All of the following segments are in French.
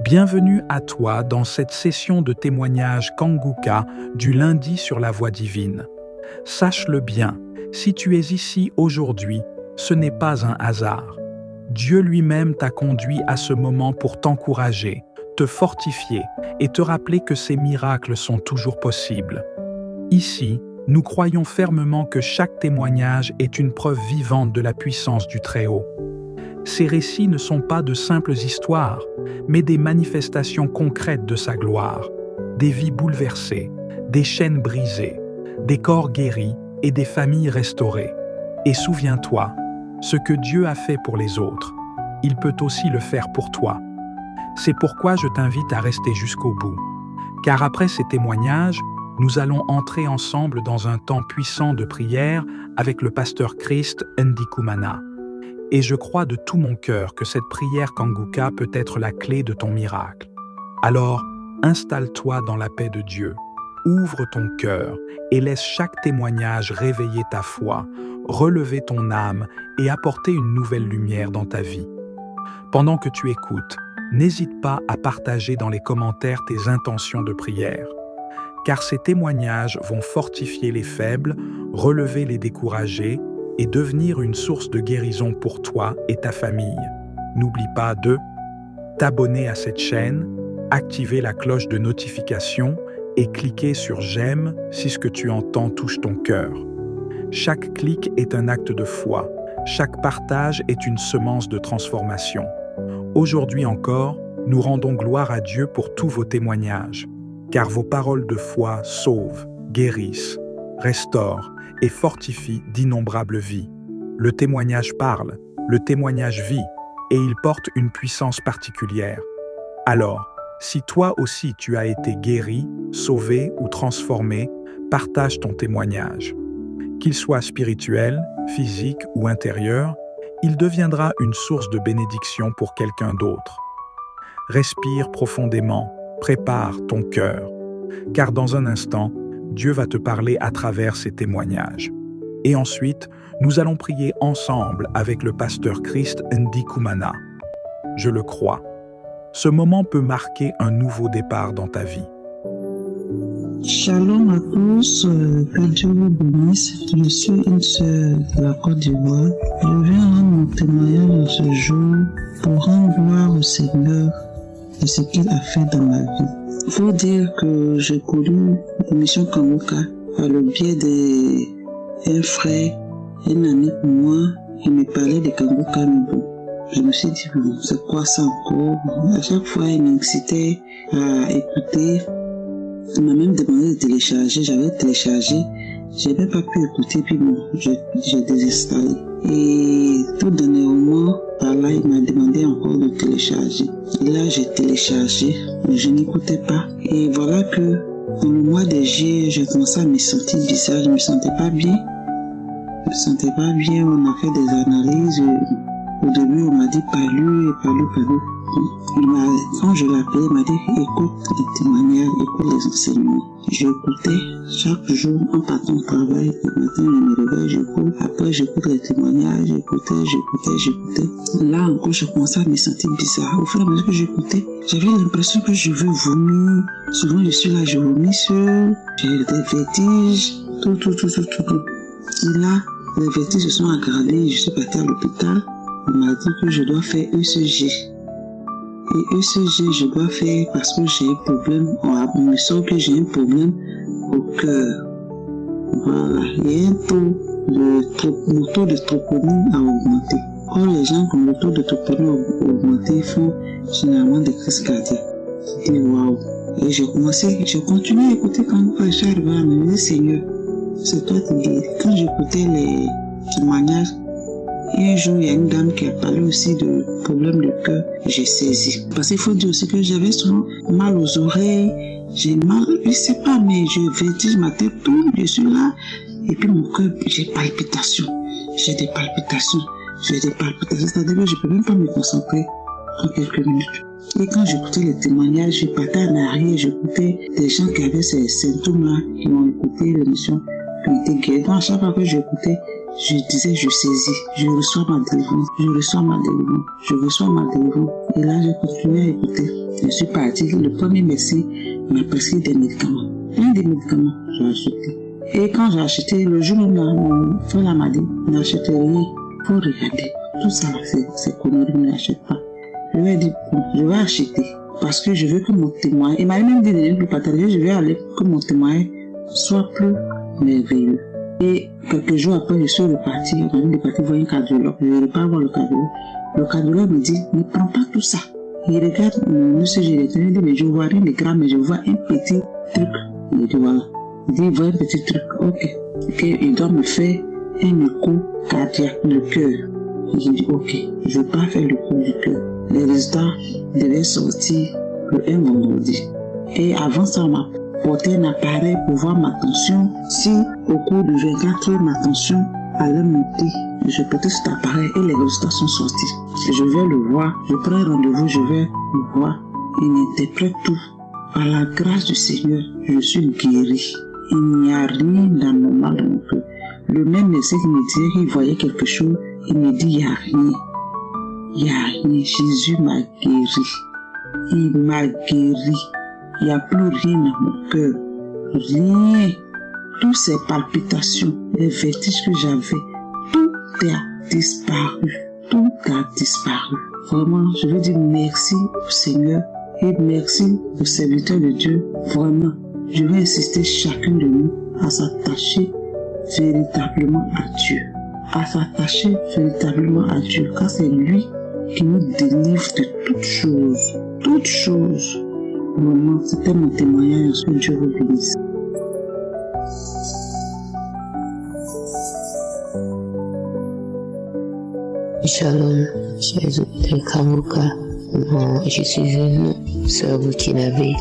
Bienvenue à toi dans cette session de témoignage Kanguka du lundi sur la voie divine. Sache-le bien, si tu es ici aujourd'hui, ce n'est pas un hasard. Dieu lui-même t'a conduit à ce moment pour t'encourager, te fortifier et te rappeler que ces miracles sont toujours possibles. Ici, nous croyons fermement que chaque témoignage est une preuve vivante de la puissance du Très-Haut. Ces récits ne sont pas de simples histoires, mais des manifestations concrètes de sa gloire, des vies bouleversées, des chaînes brisées, des corps guéris et des familles restaurées. Et souviens-toi, ce que Dieu a fait pour les autres, il peut aussi le faire pour toi. C'est pourquoi je t'invite à rester jusqu'au bout, car après ces témoignages, nous allons entrer ensemble dans un temps puissant de prière avec le pasteur Christ Ndikumana. Et je crois de tout mon cœur que cette prière Kanguka peut être la clé de ton miracle. Alors, installe-toi dans la paix de Dieu, ouvre ton cœur et laisse chaque témoignage réveiller ta foi, relever ton âme et apporter une nouvelle lumière dans ta vie. Pendant que tu écoutes, n'hésite pas à partager dans les commentaires tes intentions de prière, car ces témoignages vont fortifier les faibles, relever les découragés et devenir une source de guérison pour toi et ta famille. N'oublie pas de t'abonner à cette chaîne, activer la cloche de notification et cliquer sur « J'aime » si ce que tu entends touche ton cœur. Chaque clic est un acte de foi, chaque partage est une semence de transformation. Aujourd'hui encore, nous rendons gloire à Dieu pour tous vos témoignages, car vos paroles de foi sauvent, guérissent, restaurent et fortifient d'innombrables vies. Le témoignage parle, le témoignage vit, et il porte une puissance particulière. Alors, si toi aussi tu as été guéri, sauvé ou transformé, partage ton témoignage. Qu'il soit spirituel, physique ou intérieur, il deviendra une source de bénédiction pour quelqu'un d'autre. Respire profondément, prépare ton cœur, car dans un instant, Dieu va te parler à travers ces témoignages. Et ensuite, nous allons prier ensemble avec le pasteur Christ Ndikumana. Je le crois. Ce moment peut marquer un nouveau départ dans ta vie. Shalom à tous, que Dieu vous bénisse. Je suis une sœur de la Côte d'Ivoire. Je viens rendre mon témoignage ce jour pour rendre gloire au Seigneur de ce qu'il a fait dans ma vie. Il faut dire que j'ai connu l'émission Kanguka par le biais d'un frère, un ami pour moi, qui me parlait de Kanguka. Mais bon, je me suis dit, bon, c'est quoi ça encore? À chaque fois, il m'incitait à écouter. Il m'a même demandé de télécharger. J'avais téléchargé. Je n'avais pas pu écouter, puis bon, j'ai désinstallé. Et tout dernièrement, par là, il m'a demandé encore de télécharger. Et là, j'ai téléchargé, mais je n'écoutais pas. Et voilà que, dans le mois de juillet, j'ai commencé à me sentir bizarre. Je ne me sentais pas bien. Je ne me sentais pas bien. On a fait des analyses. Au début, on m'a dit palu. Quand je l'appelais, il m'a dit écoute les témoignages, écoute les enseignements. J'écoutais chaque jour en partant au travail. Le matin, je me réveille, j'écoute. Après, j'écoute les témoignages, j'écoutais. Là encore, je commençais à me sentir bizarre. Au fur et à mesure que j'écoutais, j'avais l'impression que je veux vomir. Souvent, je suis là, je vomis j'ai des vertiges, tout. Et là, les vertiges se sont aggravés. Je suis partie à l'hôpital. On m'a dit que je dois faire ECG. Et ECG, je dois faire parce que j'ai un problème. On me sent que j'ai un problème au cœur. Voilà. Il y a un le taux de troponine a augmenté. Quand les gens qui ont le taux de troponine a augmenté font généralement des crises cardiaques. Je dis waouh. Et j'ai continué à écouter quand je suis arrivé à me dire Seigneur, c'est toi qui guéris. Quand j'écoutais les témoignages, un jour, il y a une dame qui a parlé aussi de problèmes de cœur. J'ai saisi. Parce qu'il faut dire aussi que j'avais souvent mal aux oreilles. J'ai mal, je ne sais pas, mais je vertige, ma tête tourne, je suis là. Et puis mon cœur, j'ai des palpitations. C'est-à-dire que je ne peux même pas me concentrer en quelques minutes. Et quand j'écoutais les témoignages, je partais en arrière, j'écoutais des gens qui avaient ces symptômes-là, qui ont écouté l'émission qui était guéri. Donc à chaque fois que j'écoutais, je disais, je saisis, je reçois ma délivrance, je reçois ma délivrance, je reçois ma délivrance. Et là, j'ai continué à écouter. Je suis partie. Le premier médecin m'a prescrit des médicaments. Un des médicaments, j'ai acheté. Et quand j'ai acheté, le jour où mon frère m'a dit, n'achète rien, faut regarder. Tout ça, c'est conneries, ne l'achète pas. Je lui ai dit, bon, je vais acheter. Parce que je veux que mon témoignage, il m'a même dit de ne plus partager, je vais aller que mon témoignage soit plus merveilleux. Et quelques jours après, je suis reparti, on est reparti voir un cardiologue. Je ne vais pas voir le cardiologue. Le cardiologue me dit, ne prends pas tout ça. Il regarde mon ECG, il dit, mais je vois rien de grave, mais je vois un petit truc. Il dit, voilà. Il dit, il voit un petit truc, ok. Il doit me faire un écho cardiaque, le cœur. J'ai dit, ok, je ne vais pas faire le coup du cœur. Les résultats devaient sortir le 1 vendredi. Et avant ça, on m'a porté un appareil pour voir ma tension. Si au cours de 24 heures, ma tension allait monter, je portais cet appareil et les résultats sont sortis. Je vais le voir, je prends un rendez-vous, je vais le voir. Il interprète tout. Par la grâce du Seigneur, je suis guéri. Il n'y a rien d'anormal dans mon cœur. Le même médecin qui me disait qu'il voyait quelque chose, il me dit, il n'y a rien. Il n'y a rien. Jésus m'a guéri. Il m'a guéri. Il n'y a plus rien dans mon cœur. Rien. Toutes ces palpitations, les vertiges que j'avais, tout a disparu. Tout a disparu. Vraiment, je veux dire merci au Seigneur et merci aux serviteurs de Dieu. Vraiment, je veux insister chacun de nous à s'attacher véritablement à Dieu. À s'attacher véritablement à Dieu, car c'est lui qui nous délivre de toutes choses. Toutes choses. Vraiment, c'était mon témoignage. Que Dieu vous bénisse. Shalom, chers auditeurs Kanguka. Je suis une sœur burkinabé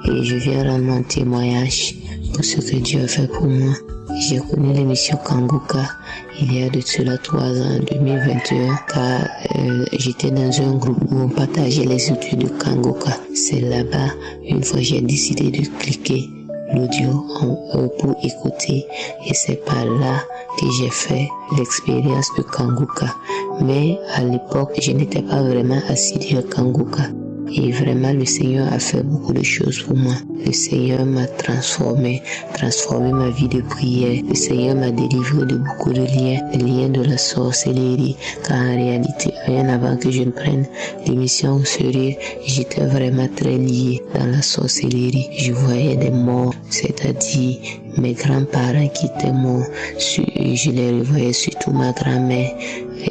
et je viens rendre mon témoignage pour ce que Dieu a fait pour moi. J'ai connu l'émission Kanguka il y a de cela 3 ans, en 2021, car j'étais dans un groupe où on partageait les études de Kanguka. C'est là-bas, une fois j'ai décidé de cliquer l'audio pour écouter et c'est par là que j'ai fait l'expérience de Kanguka. Mais à l'époque, je n'étais pas vraiment assidu à Kanguka. Et vraiment, le Seigneur a fait beaucoup de choses pour moi. Le Seigneur m'a transformé ma vie de prière. Le Seigneur m'a délivré de beaucoup de liens de la sorcellerie. Car en réalité, rien avant que je ne prenne l'émission au sérieux, j'étais vraiment très lié dans la sorcellerie. Je voyais des morts, c'est-à-dire mes grands-parents qui étaient morts. Je les revoyais, surtout ma grand-mère.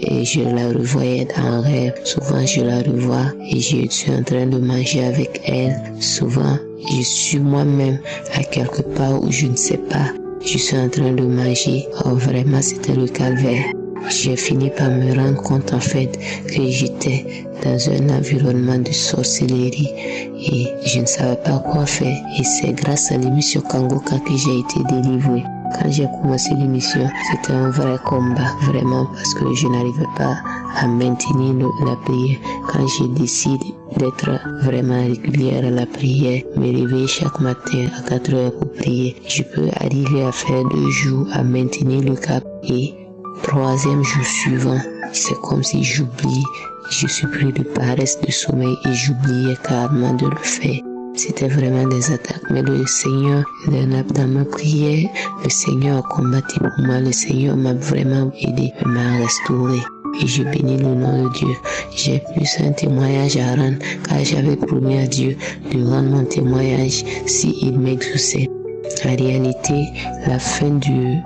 Et je la revoyais en rêve. Souvent, je la revois et je suis en train de manger avec elle. Souvent, je suis moi-même à quelque part où je ne sais pas. Je suis en train de manger. Oh, vraiment, c'était le calvaire. J'ai fini par me rendre compte en fait que j'étais dans un environnement de sorcellerie et je ne savais pas quoi faire. Et c'est grâce à l'émission Kanguka que j'ai été délivré. Quand j'ai commencé l'émission, c'était un vrai combat, vraiment, parce que je n'arrivais pas à maintenir la prière. Quand j'ai décidé d'être vraiment régulière à la prière, me réveiller chaque matin à 4 heures pour prier, je peux arriver à faire 2 jours à maintenir le cap. Et 3e jour suivant, c'est comme si j'oublie, je suis pris de paresse, de sommeil et j'oubliais carrément de le faire. C'était vraiment des attaques, mais le Seigneur, dans ma prière, le Seigneur a combattu pour moi, le Seigneur m'a vraiment aidé, m'a restauré. Et je bénis le nom de Dieu. J'ai plus un témoignage à rendre, car j'avais promis à Dieu de rendre mon témoignage s'il m'exauçait. En réalité, la fin du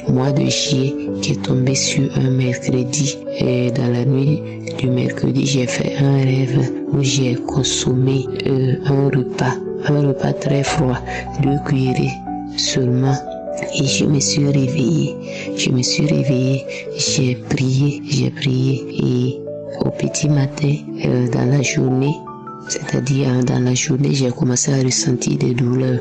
mois de juillet qui est tombé sur un mercredi, et dans la nuit du mercredi, j'ai fait un rêve où j'ai consommé un repas très froid, 2 cuillerées seulement. Et je me suis réveillé, j'ai prié et au petit matin, dans la journée, C'est-à-dire, dans la journée, j'ai commencé à ressentir des douleurs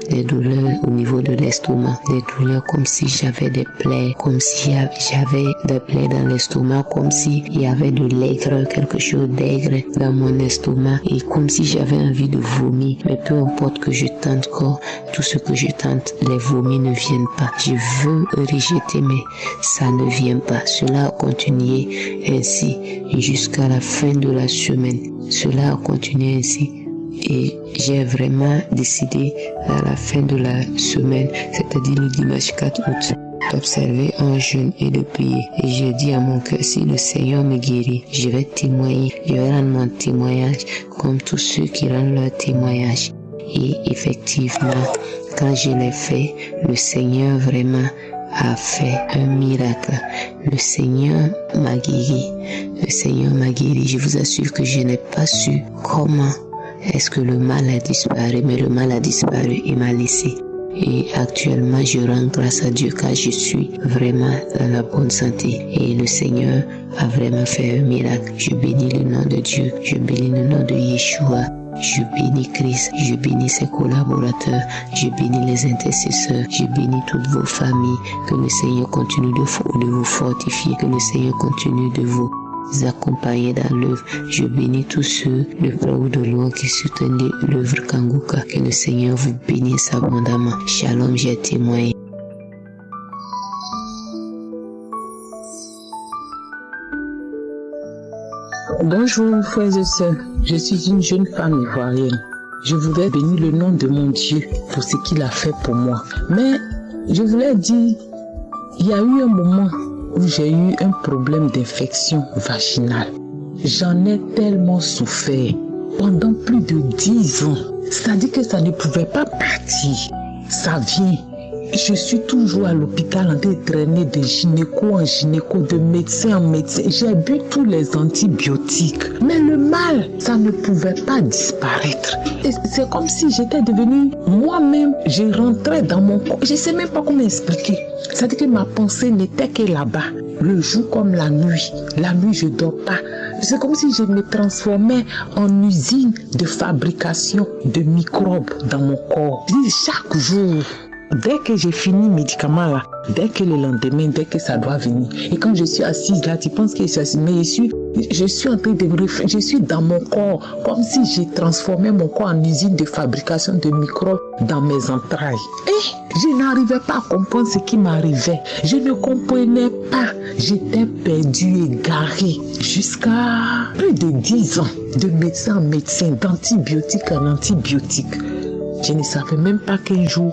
au niveau de l'estomac, des douleurs comme si j'avais des plaies, comme si j'avais des plaies dans l'estomac, comme si il y avait de l'aigre, quelque chose d'aigre dans mon estomac, et comme si j'avais envie de vomir. Mais peu importe que je tente quoi, tout ce que je tente, les vomis ne viennent pas. Je veux rejeter, mais ça ne vient pas. Cela a continué ainsi jusqu'à la fin de la semaine. Cela a continué ainsi. Et j'ai vraiment décidé à la fin de la semaine, c'est-à-dire le dimanche 4 août, d'observer un jeûne et de prier. Et j'ai dit à mon cœur, si le Seigneur me guérit, je vais témoigner, je vais rendre mon témoignage comme tous ceux qui rendent leur témoignage. Et effectivement, quand je l'ai fait, le Seigneur vraiment a fait un miracle. Le Seigneur m'a guéri. Le Seigneur m'a guéri. Je vous assure que je n'ai pas su comment est-ce que le mal a disparu, mais le mal a disparu et m'a laissé. Et actuellement, je rends grâce à Dieu car je suis vraiment dans la bonne santé. Et le Seigneur a vraiment fait un miracle. Je bénis le nom de Dieu. Je bénis le nom de Yeshua. Je bénis Christ, je bénis ses collaborateurs, je bénis les intercesseurs, je bénis toutes vos familles. Que le Seigneur continue de vous fortifier, que le Seigneur continue de vous accompagner dans l'œuvre. Je bénis tous ceux, de près ou de loin, qui soutiennent l'œuvre Kanguka. Que le Seigneur vous bénisse abondamment. Shalom, j'ai témoigné. Bonjour frères et sœurs, je suis une jeune femme ivoirienne. Je voudrais bénir le nom de mon Dieu pour ce qu'il a fait pour moi. Mais je voulais dire, il y a eu un moment où j'ai eu un problème d'infection vaginale. J'en ai tellement souffert pendant plus de 10 ans. C'est-à-dire que ça ne pouvait pas partir. Ça vient. Je suis toujours à l'hôpital en train de traîner de gynéco en gynéco, de médecin en médecin. J'ai bu tous les antibiotiques. Mais le mal, ça ne pouvait pas disparaître. Et c'est comme si j'étais devenue moi-même. Je rentrais dans mon corps. Je ne sais même pas comment expliquer. C'est-à-dire que ma pensée n'était que là-bas. Le jour comme la nuit. La nuit, je ne dors pas. C'est comme si je me transformais en usine de fabrication de microbes dans mon corps. Chaque jour. Dès que j'ai fini le médicament là, dès que le lendemain, dès que ça doit venir. Et quand je suis assise là, tu penses que je suis assise, mais je suis en train de me réfléchir, je suis dans mon corps, comme si j'ai transformé mon corps en usine de fabrication de microbes dans mes entrailles. Et je n'arrivais pas à comprendre ce qui m'arrivait. Je ne comprenais pas. J'étais perdue, égarée, jusqu'à plus de 10 ans, de médecin en médecin, d'antibiotique en antibiotique. Je ne savais même pas qu'un jour,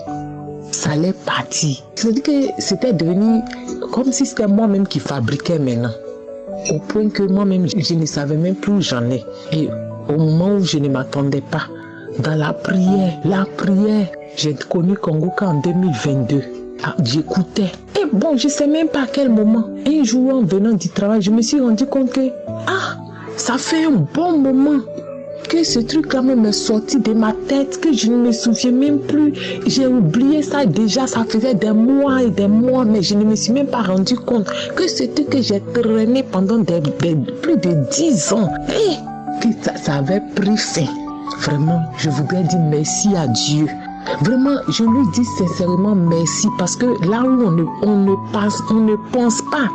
ça allait partir. C'est-à-dire que c'était devenu comme si c'était moi-même qui fabriquais maintenant. Au point que moi-même, je ne savais même plus où j'en ai. Et au moment où je ne m'attendais pas, dans la prière, j'ai connu Kanguka en 2022. J'écoutais. Et bon, je ne sais même pas à quel moment. Un jour, en venant du travail, je me suis rendu compte que, ça fait un bon moment que ce truc-là même est sorti de ma tête, que je ne me souviens même plus. J'ai oublié ça déjà, ça faisait des mois et des mois, mais je ne me suis même pas rendu compte que ce truc que j'ai traîné pendant plus de 10 ans, et que ça avait pris fin. Vraiment, je voudrais dire merci à Dieu. Vraiment, je lui dis sincèrement merci parce que là où on ne pense pas,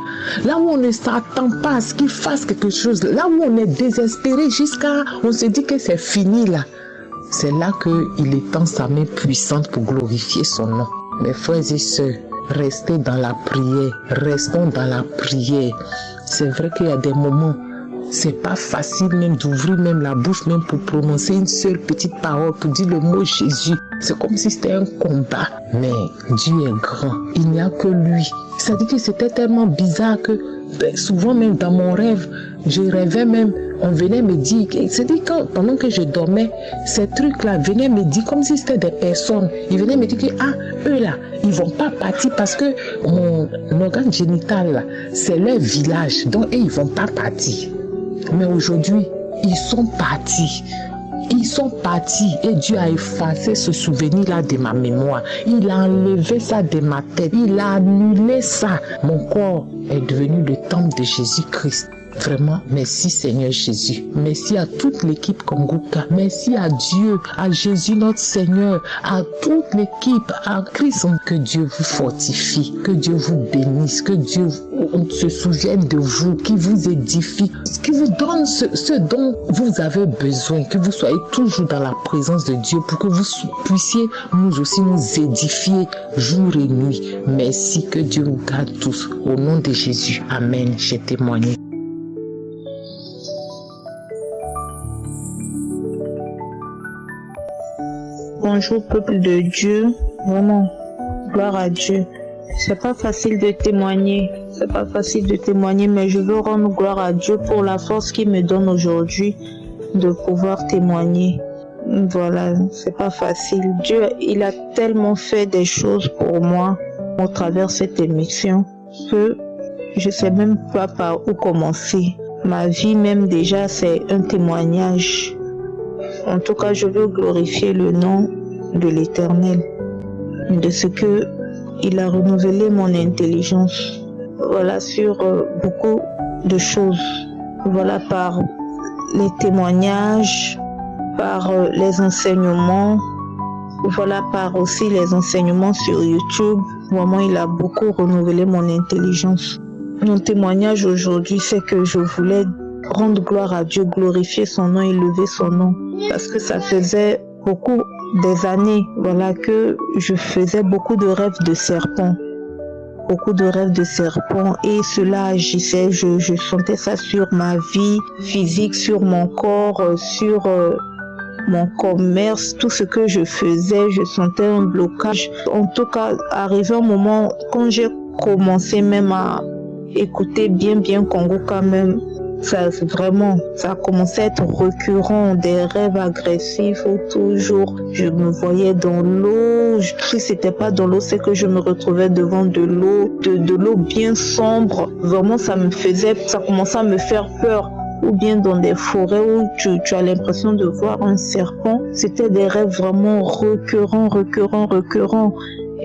là où on ne s'attend pas à ce qu'il fasse quelque chose, là où on est désespéré jusqu'à, on se dit que c'est fini là. C'est là qu'il étend sa main puissante pour glorifier son nom. Mes frères et sœurs, restez dans la prière, restons dans la prière. C'est vrai qu'il y a des moments, c'est pas facile même d'ouvrir même la bouche même pour prononcer une seule petite parole, pour dire le mot Jésus. C'est comme si c'était un combat. Mais Dieu est grand. Il n'y a que lui. C'est-à-dire que c'était tellement bizarre que souvent même dans mon rêve, je rêvais même, on venait me dire, c'est-à-dire que pendant que je dormais, ces trucs-là venaient me dire comme si c'était des personnes. Ils venaient me dire que, eux là, ils vont pas partir parce que mon organe génital là, c'est leur village. Donc, ils vont pas partir. Mais aujourd'hui, ils sont partis. Ils sont partis et Dieu a effacé ce souvenir-là de ma mémoire. Il a enlevé ça de ma tête. Il a annulé ça. Mon corps est devenu le temple de Jésus-Christ. Vraiment, merci Seigneur Jésus. Merci à toute l'équipe Kongoka. Merci à Dieu, à Jésus notre Seigneur, à toute l'équipe, à Christ. Que Dieu vous fortifie, que Dieu vous bénisse, que Dieu se souvienne de vous, qui vous édifie, qui vous donne ce dont vous avez besoin, que vous soyez toujours dans la présence de Dieu pour que vous puissiez nous aussi nous édifier jour et nuit. Merci, que Dieu nous garde tous. Au nom de Jésus. Amen. J'ai témoigné. Bonjour peuple de Dieu, vraiment, gloire à Dieu. C'est pas facile de témoigner, mais je veux rendre gloire à Dieu pour la force qu'il me donne aujourd'hui de pouvoir témoigner. Voilà, c'est pas facile. Dieu, il a tellement fait des choses pour moi au travers de cette émission que je sais même pas par où commencer. Ma vie même déjà, c'est un témoignage. En tout cas, je veux glorifier le nom de l'Éternel, de ce que il a renouvelé mon intelligence. Voilà, sur beaucoup de choses. Voilà, par les témoignages, par les enseignements. Voilà, par aussi les enseignements sur YouTube. Vraiment, il a beaucoup renouvelé mon intelligence. Mon témoignage aujourd'hui, c'est que je voulais rendre gloire à Dieu, glorifier son nom, élever son nom. Parce que ça faisait beaucoup des années, voilà, que je faisais beaucoup de rêves de serpents. Et cela agissait, je sentais ça sur ma vie physique, sur mon corps, sur mon commerce, tout ce que je faisais, je sentais un blocage. En tout cas, arrivé un moment, quand j'ai commencé même à écouter bien Kongoka même, ça a commencé à être récurrent, des rêves agressifs où toujours je me voyais dans l'eau. Si c'était pas dans l'eau, c'est que je me retrouvais devant de l'eau bien sombre. Vraiment, ça commençait à me faire peur. Ou bien dans des forêts où tu as l'impression de voir un serpent. C'était des rêves vraiment récurrents.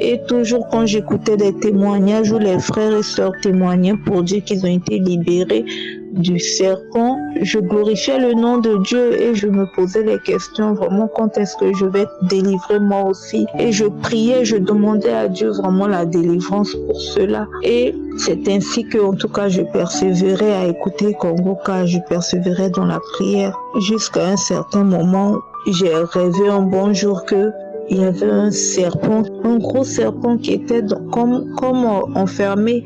Et toujours quand j'écoutais des témoignages où les frères et sœurs témoignaient pour dire qu'ils ont été libérés du serpent, je glorifiais le nom de Dieu et je me posais les questions vraiment, quand est-ce que je vais être délivrée moi aussi. Et je priais, je demandais à Dieu vraiment la délivrance pour cela. Et c'est ainsi que, en tout cas, je persévérais à écouter Kongoka, je persévérais dans la prière. Jusqu'à un certain moment, j'ai rêvé un bon jour que il y avait un serpent, un gros serpent qui était comme enfermé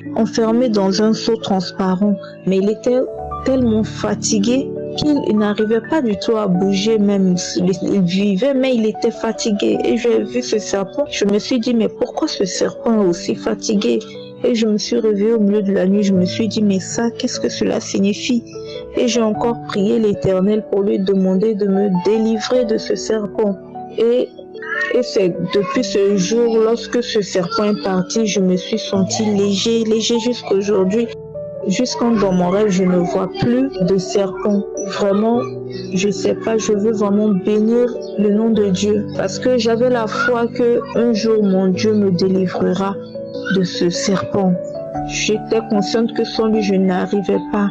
dans un seau transparent. Mais il était tellement fatigué qu'il n'arrivait pas du tout à bouger même. Il vivait, mais il était fatigué. Et j'ai vu ce serpent, je me suis dit, mais pourquoi ce serpent est aussi fatigué? Et je me suis réveillée au milieu de la nuit, je me suis dit, mais ça, qu'est-ce que cela signifie? Et j'ai encore prié l'Éternel pour lui demander de me délivrer de ce serpent. Et c'est depuis ce jour, lorsque ce serpent est parti, je me suis sentie léger jusqu'à aujourd'hui. Jusqu'à dans mon rêve, je ne vois plus de serpent. Vraiment, je sais pas, je veux vraiment bénir le nom de Dieu. Parce que j'avais la foi que un jour mon Dieu me délivrera de ce serpent. J'étais consciente que sans lui, je n'arrivais pas.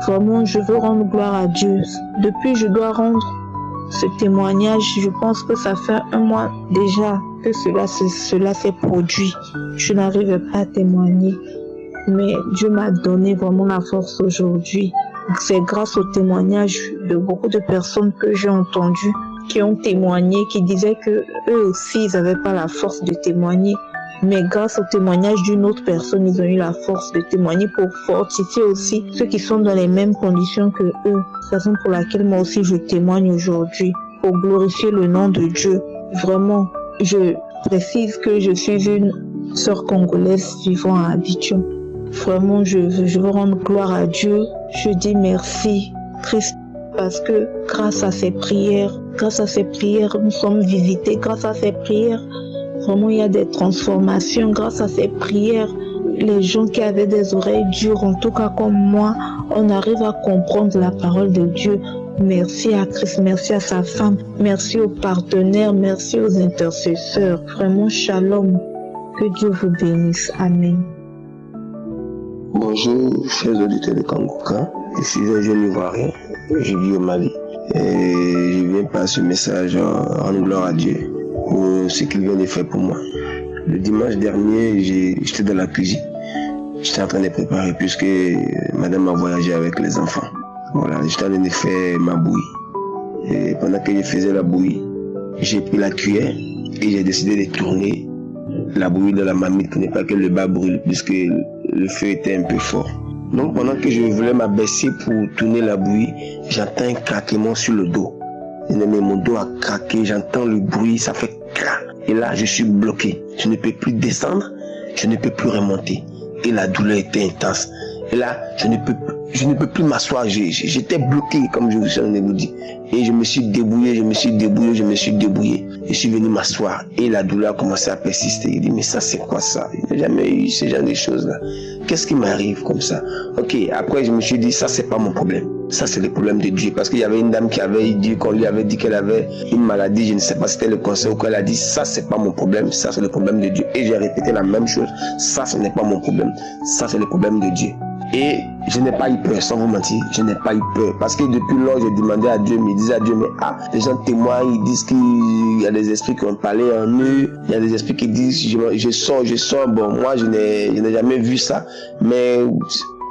Vraiment, je veux rendre gloire à Dieu. Depuis, je dois rendre ce témoignage. Je pense que ça fait 1 mois déjà que cela s'est produit. Je n'arrivais pas à témoigner. Mais Dieu m'a donné vraiment la force aujourd'hui. C'est grâce au témoignage de beaucoup de personnes que j'ai entendues, qui ont témoigné, qui disaient que eux aussi, ils n'avaient pas la force de témoigner. Mais grâce au témoignage d'une autre personne, ils ont eu la force de témoigner pour fortifier aussi ceux qui sont dans les mêmes conditions que eux. C'est la raison pour laquelle moi aussi je témoigne aujourd'hui, pour glorifier le nom de Dieu. Vraiment, je précise que je suis une sœur congolaise vivant à Abidjan. Vraiment, je veux rendre gloire à Dieu. Je dis merci, Christ, parce que grâce à ces prières, nous sommes visités. Grâce à ces prières, vraiment, il y a des transformations. Grâce à ces prières, les gens qui avaient des oreilles dures, en tout cas comme moi, on arrive à comprendre la parole de Dieu. Merci à Christ, merci à sa femme, merci aux partenaires, merci aux intercesseurs. Vraiment, shalom. Que Dieu vous bénisse. Amen. Bonjour, chers auditeurs de Kongoka. Je suis un jeune Ivoirien, je vis au Mali. Et je viens par ce message en gloire à Dieu pour ce qu'il vient de faire pour moi. Le dimanche dernier, j'étais dans la cuisine. J'étais en train de préparer puisque madame a voyagé avec les enfants. Voilà, j'étais en train de faire ma bouillie. Et pendant que je faisais la bouillie, j'ai pris la cuillère et j'ai décidé de tourner la bouillie dans la marmite pour ne pas que le bas brûle puisque le feu était un peu fort. Donc pendant que je voulais m'abaisser pour tourner la bouillie, j'entends un craquement sur le dos. Mon dos a craqué, j'entends le bruit, ça fait crac. Et là, je suis bloqué. Je ne peux plus descendre, je ne peux plus remonter. Et la douleur était intense. Et là, je ne peux plus m'asseoir. J'étais bloqué, comme je vous ai dit. Et je me suis débrouillé. Je suis venu m'asseoir. Et la douleur a commencé à persister. Il dit, mais ça, c'est quoi ça? Je n'ai jamais eu ce genre de choses-là. Qu'est-ce qui m'arrive comme ça? Ok, après, je me suis dit, ça, c'est pas mon problème. Ça, c'est le problème de Dieu. Parce qu'il y avait une dame qui avait dit, qu'on lui avait dit qu'elle avait une maladie. Je ne sais pas si c'était le cancer ou quoi. Elle a dit, ça, c'est pas mon problème. Ça, c'est le problème de Dieu. Et j'ai répété la même chose. Ça, ce n'est pas mon problème. Ça, c'est le problème de Dieu. Et je n'ai pas eu peur, sans vous mentir, je n'ai pas eu peur. Parce que depuis lors, j'ai demandé à Dieu, me disais à Dieu, mais les gens témoignent, ils disent qu'il y a des esprits qui ont parlé en eux, il y a des esprits qui disent, je sors, bon, moi je n'ai jamais vu ça, mais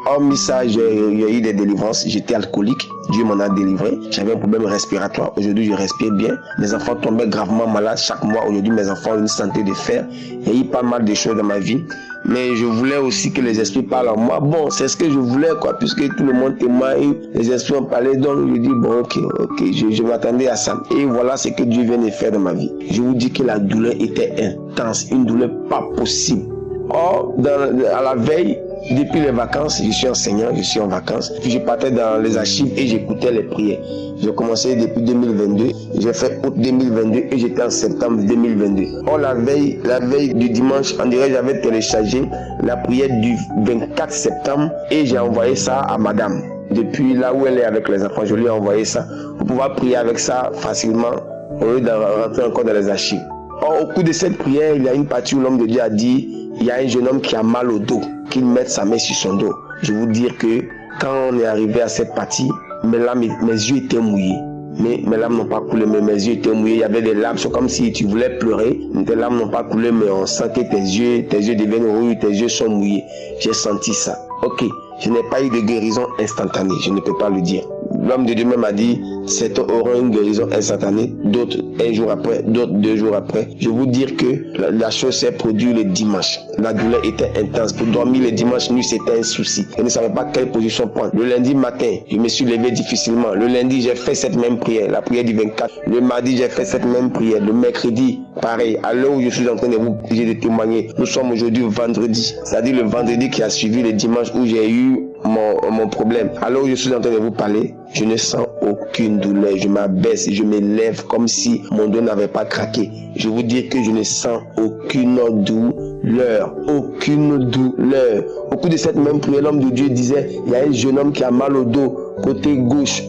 hormis ça, j'ai eu des délivrances, j'étais alcoolique, Dieu m'en a délivré, j'avais un problème respiratoire, aujourd'hui je respire bien, mes enfants tombaient gravement malades chaque mois, aujourd'hui mes enfants ont une santé de fer, il y a eu pas mal de choses dans ma vie. Mais je voulais aussi que les esprits parlent en moi. Bon, c'est ce que je voulais, quoi, puisque tout le monde témoigne, les esprits ont parlé, donc je dis, bon, ok, je m'attendais à ça. Et voilà ce que Dieu vient de faire dans ma vie. Je vous dis que la douleur était intense, une douleur pas possible. Or, à la veille, depuis les vacances, je suis enseignant, je suis en vacances, puis je partais dans les archives et j'écoutais les prières. J'ai commencé depuis 2022, j'ai fait août 2022 et j'étais en septembre 2022. Or la veille du dimanche, on dirait j'avais téléchargé la prière du 24 septembre et j'ai envoyé ça à madame. Depuis là où elle est avec les enfants, je lui ai envoyé ça pour pouvoir prier avec ça facilement au lieu de rentrer encore dans les archives. Or au cours de cette prière, il y a une partie où l'homme de Dieu a dit, il y a un jeune homme qui a mal au dos, qu'il mette sa main sur son dos. Je vous dire que quand on est arrivé à cette partie, mes yeux étaient mouillés. Mes larmes n'ont pas coulé, mais mes yeux étaient mouillés. Il y avait des larmes, c'est comme si tu voulais pleurer. Tes larmes n'ont pas coulé, mais on sent que tes yeux deviennent rouges, tes yeux sont mouillés. J'ai senti ça. Ok, je n'ai pas eu de guérison instantanée, je ne peux pas le dire. L'homme de Dieu même a dit, certains auront une guérison instantanée, d'autres un jour après, d'autres 2 jours après. Je vous dire que la chose s'est produite le dimanche. La douleur était intense. Pour dormir le dimanche nuit, c'était un souci. Je ne savais pas quelle position prendre. Le lundi matin, je me suis levé difficilement. Le lundi, j'ai fait cette même prière, la prière du 24. Le mardi, j'ai fait cette même prière. Le mercredi, pareil. À l'heure où je suis en train de vous témoigner, nous sommes aujourd'hui vendredi. C'est-à-dire le vendredi qui a suivi le dimanche où j'ai eu mon problème. Alors je suis en train de vous parler, je ne sens aucune douleur, je m'abaisse, je me lève comme si mon dos n'avait pas craqué. Je vous dis que je ne sens aucune douleur, Au cours de cette même prière, l'homme de Dieu disait, il y a un jeune homme qui a mal au dos, côté gauche,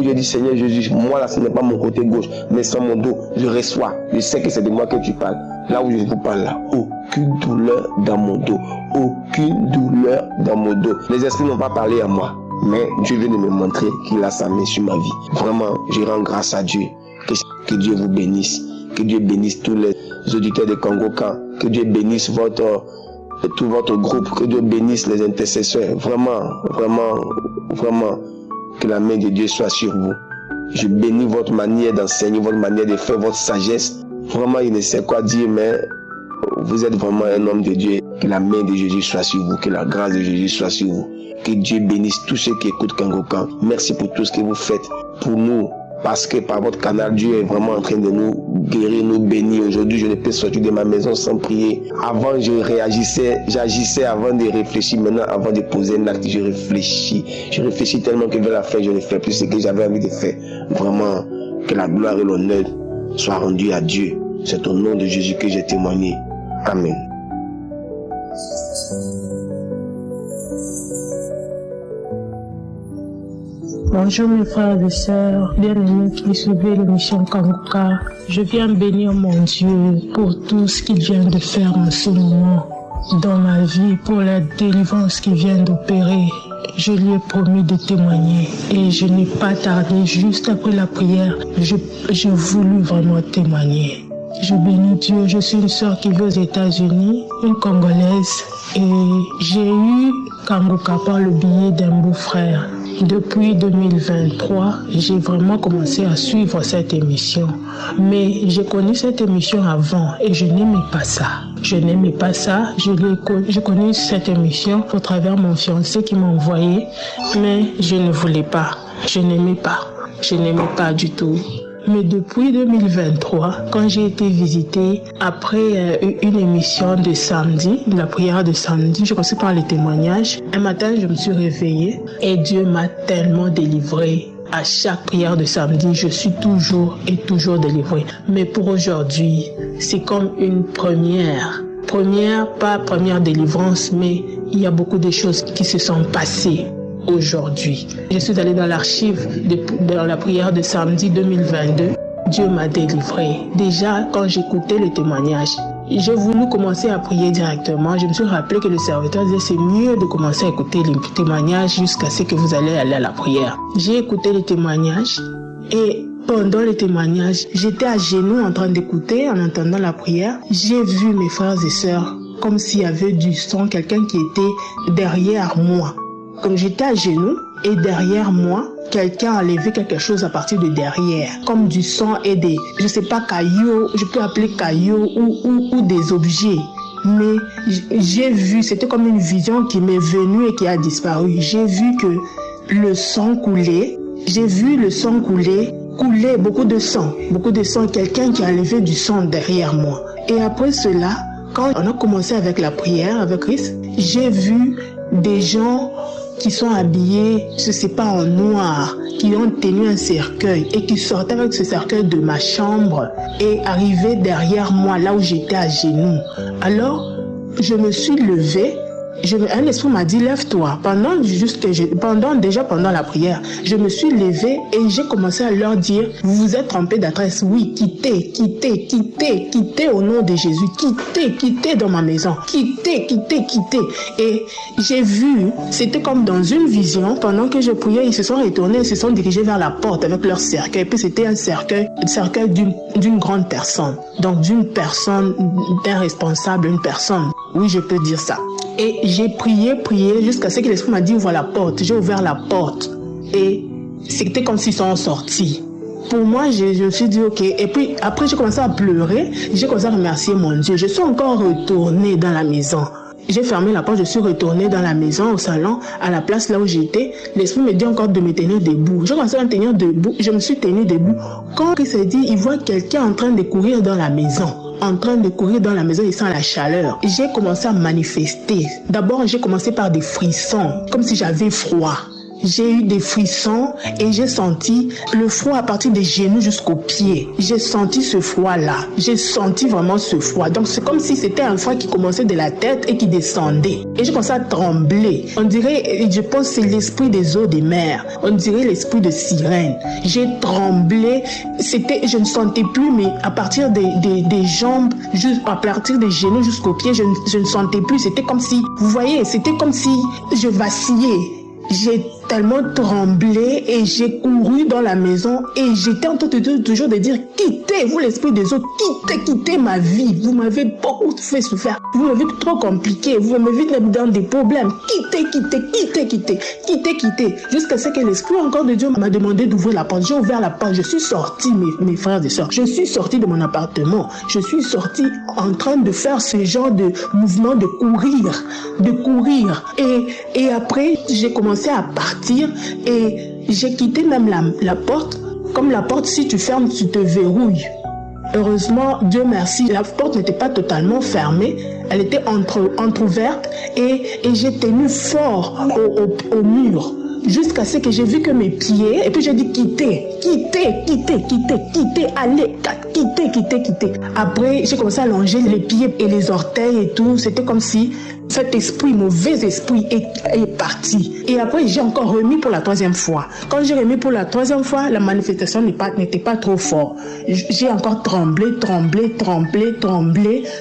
j'ai dit, Seigneur Jésus, moi là ce n'est pas mon côté gauche, mais sur mon dos, je reçois, je sais que c'est de moi que tu parles. Là où je vous parle là, aucune douleur dans mon dos, Les esprits n'ont pas parlé à moi, mais Dieu vient de me montrer qu'il a sa main sur ma vie. Vraiment, je rends grâce à Dieu. Que Dieu vous bénisse, que Dieu bénisse tous les auditeurs de Congo-Can, que Dieu bénisse tout votre groupe, que Dieu bénisse les intercesseurs. Vraiment, que la main de Dieu soit sur vous. Je bénis votre manière d'enseigner, votre manière de faire, votre sagesse. Vraiment, il ne sait quoi dire, mais vous êtes vraiment un homme de Dieu. Que la main de Jésus soit sur vous, que la grâce de Jésus soit sur vous. Que Dieu bénisse tous ceux qui écoutent Congo-Can. Merci pour tout ce que vous faites pour nous. Parce que par votre canal, Dieu est vraiment en train de nous guérir, nous bénir. Aujourd'hui, je ne peux sortir de ma maison sans prier. Avant, j'agissais avant de réfléchir. Maintenant, avant de poser un acte, je réfléchis. Je réfléchis tellement que vers la fin, je ne fais plus ce que j'avais envie de faire. Vraiment, que la gloire et l'honneur soient rendus à Dieu. C'est au nom de Jésus que j'ai témoigné. Amen. Bonjour mes frères et sœurs, bien-aimés qui suivez l'émission Congo-Can. Je viens bénir mon Dieu pour tout ce qu'il vient de faire en ce moment dans ma vie, pour la délivrance qu'il vient d'opérer. je lui ai promis de témoigner et je n'ai pas tardé. Juste après la prière, j'ai voulu vraiment témoigner. Je bénis Dieu, je suis une sœur qui vit aux États-Unis, une Congolaise, et j'ai eu Kanguka par le biais d'un beau-frère. Depuis 2023, j'ai vraiment commencé à suivre cette émission. Mais j'ai connu cette émission avant et je n'aimais pas ça. J'ai connu cette émission au travers de mon fiancé qui m'a envoyé, mais je ne voulais pas. Je n'aimais pas du tout. Mais depuis 2023, quand j'ai été visitée, après une émission de samedi, la prière de samedi, je commençais par les témoignages. Un matin, je me suis réveillée et Dieu m'a tellement délivrée. À chaque prière de samedi, je suis toujours délivrée. Mais pour aujourd'hui, c'est comme une première. Pas première délivrance, mais il y a beaucoup de choses qui se sont passées aujourd'hui. Je suis allée dans l'archive dans la prière de samedi 2022. Dieu m'a délivré. Déjà, quand j'écoutais le témoignage, j'ai voulu commencer à prier directement. Je me suis rappelé que le serviteur disait c'est mieux de commencer à écouter les témoignages jusqu'à ce que vous allez aller à la prière. J'ai écouté les témoignages et pendant les témoignages, j'étais à genoux en train d'écouter, en entendant la prière. J'ai vu mes frères et sœurs comme s'il y avait du sang, quelqu'un qui était derrière moi. Comme j'étais à genoux et derrière moi, quelqu'un a levé quelque chose à partir de derrière, comme du sang et des, je sais pas, cailloux, je peux appeler cailloux ou des objets. Mais j'ai vu, c'était comme une vision qui m'est venue et qui a disparu. J'ai vu que le sang coulait, coulait beaucoup de sang, quelqu'un qui a levé du sang derrière moi. Et après cela, quand on a commencé avec la prière, avec Christ, j'ai vu des gens qui sont habillés, je sais pas, en noir, qui ont tenu un cercueil et qui sortaient avec ce cercueil de ma chambre et arrivaient derrière moi, là où j'étais à genoux. Alors, je me suis levée. Un esprit m'a dit lève-toi. Pendant la prière, je me suis levée et j'ai commencé à leur dire vous vous êtes trompés d'adresse. Oui, quittez au nom de Jésus. Quittez dans ma maison. Quittez. Et j'ai vu, c'était comme dans une vision. Pendant que je priais, ils se sont retournés, ils se sont dirigés vers la porte avec leur cercueil. Et puis c'était un cercueil d'une grande personne. Donc d'un responsable, une personne. Oui, je peux dire ça. Et j'ai prié jusqu'à ce que l'esprit m'a dit ouvre la porte. J'ai ouvert la porte et c'était comme s'ils sont sortis. Pour moi, je me suis dit ok. Et puis après j'ai commencé à pleurer. J'ai commencé à remercier mon Dieu. Je suis encore retournée dans la maison. J'ai fermé la porte, je suis retournée dans la maison, au salon, à la place là où j'étais. L'esprit me dit encore de me tenir debout. J'ai commencé à me tenir debout. Je me suis tenue debout. Quand il s'est dit, il voit quelqu'un en train de courir dans la maison. Il sent la chaleur. J'ai commencé à manifester. D'abord, j'ai commencé par des frissons, comme si j'avais froid. J'ai eu des frissons et j'ai senti le froid à partir des genoux jusqu'aux pieds. J'ai senti ce froid-là. J'ai senti vraiment ce froid. Donc, c'est comme si c'était un froid qui commençait de la tête et qui descendait. Et j'ai commencé à trembler. On dirait, je pense que c'est l'esprit des eaux des mers. On dirait l'esprit de sirène. J'ai tremblé. Je ne sentais plus, mais à partir des jambes, à partir des genoux jusqu'aux pieds, je ne sentais plus. C'était comme si, vous voyez, c'était comme si je vacillais. J'ai tellement tremblé et j'ai couru dans la maison et j'étais en train toujours de dire quittez vous l'esprit des autres, quittez ma vie, vous m'avez beaucoup fait souffrir, vous m'avez trop compliqué, vous m'avez mis dans des problèmes, quittez jusqu'à ce que l'esprit encore de Dieu m'a demandé d'ouvrir la porte. J'ai ouvert la porte, je suis sortie, mes frères et sœurs, je suis sortie de mon appartement, je suis sortie en train de faire ce genre de mouvement de courir et après j'ai commencé à partir et j'ai quitté même la porte. Comme la porte, si tu fermes, tu te verrouilles. Heureusement, Dieu merci, la porte n'était pas totalement fermée, elle était entrouverte et j'ai tenu fort au mur jusqu'à ce que j'ai vu que mes pieds, et puis j'ai dit quittez, allez, quittez. Après, j'ai commencé à longer les pieds et les orteils et tout, c'était comme si cet mauvais esprit est parti. Et après, j'ai encore remis pour la troisième fois. Quand j'ai remis pour la troisième fois, la manifestation n'était pas trop forte. J'ai encore tremblé,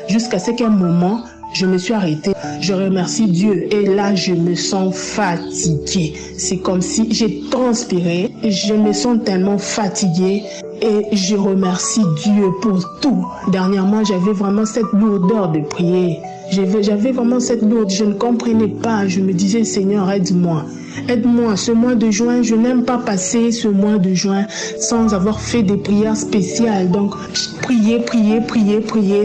jusqu'à ce qu'à un moment, Je me suis arrêtée. Je remercie Dieu. Et là, je me sens fatiguée. C'est comme si j'ai transpiré. Je me sens tellement fatiguée. Et je remercie Dieu pour tout. Dernièrement, j'avais vraiment cette lourdeur de prier. J'avais vraiment cette lourde. Je ne comprenais pas. Je me disais, Seigneur, aide-moi. Aide-moi. Ce mois de juin, je n'aime pas passer ce mois de juin sans avoir fait des prières spéciales. Donc, prier.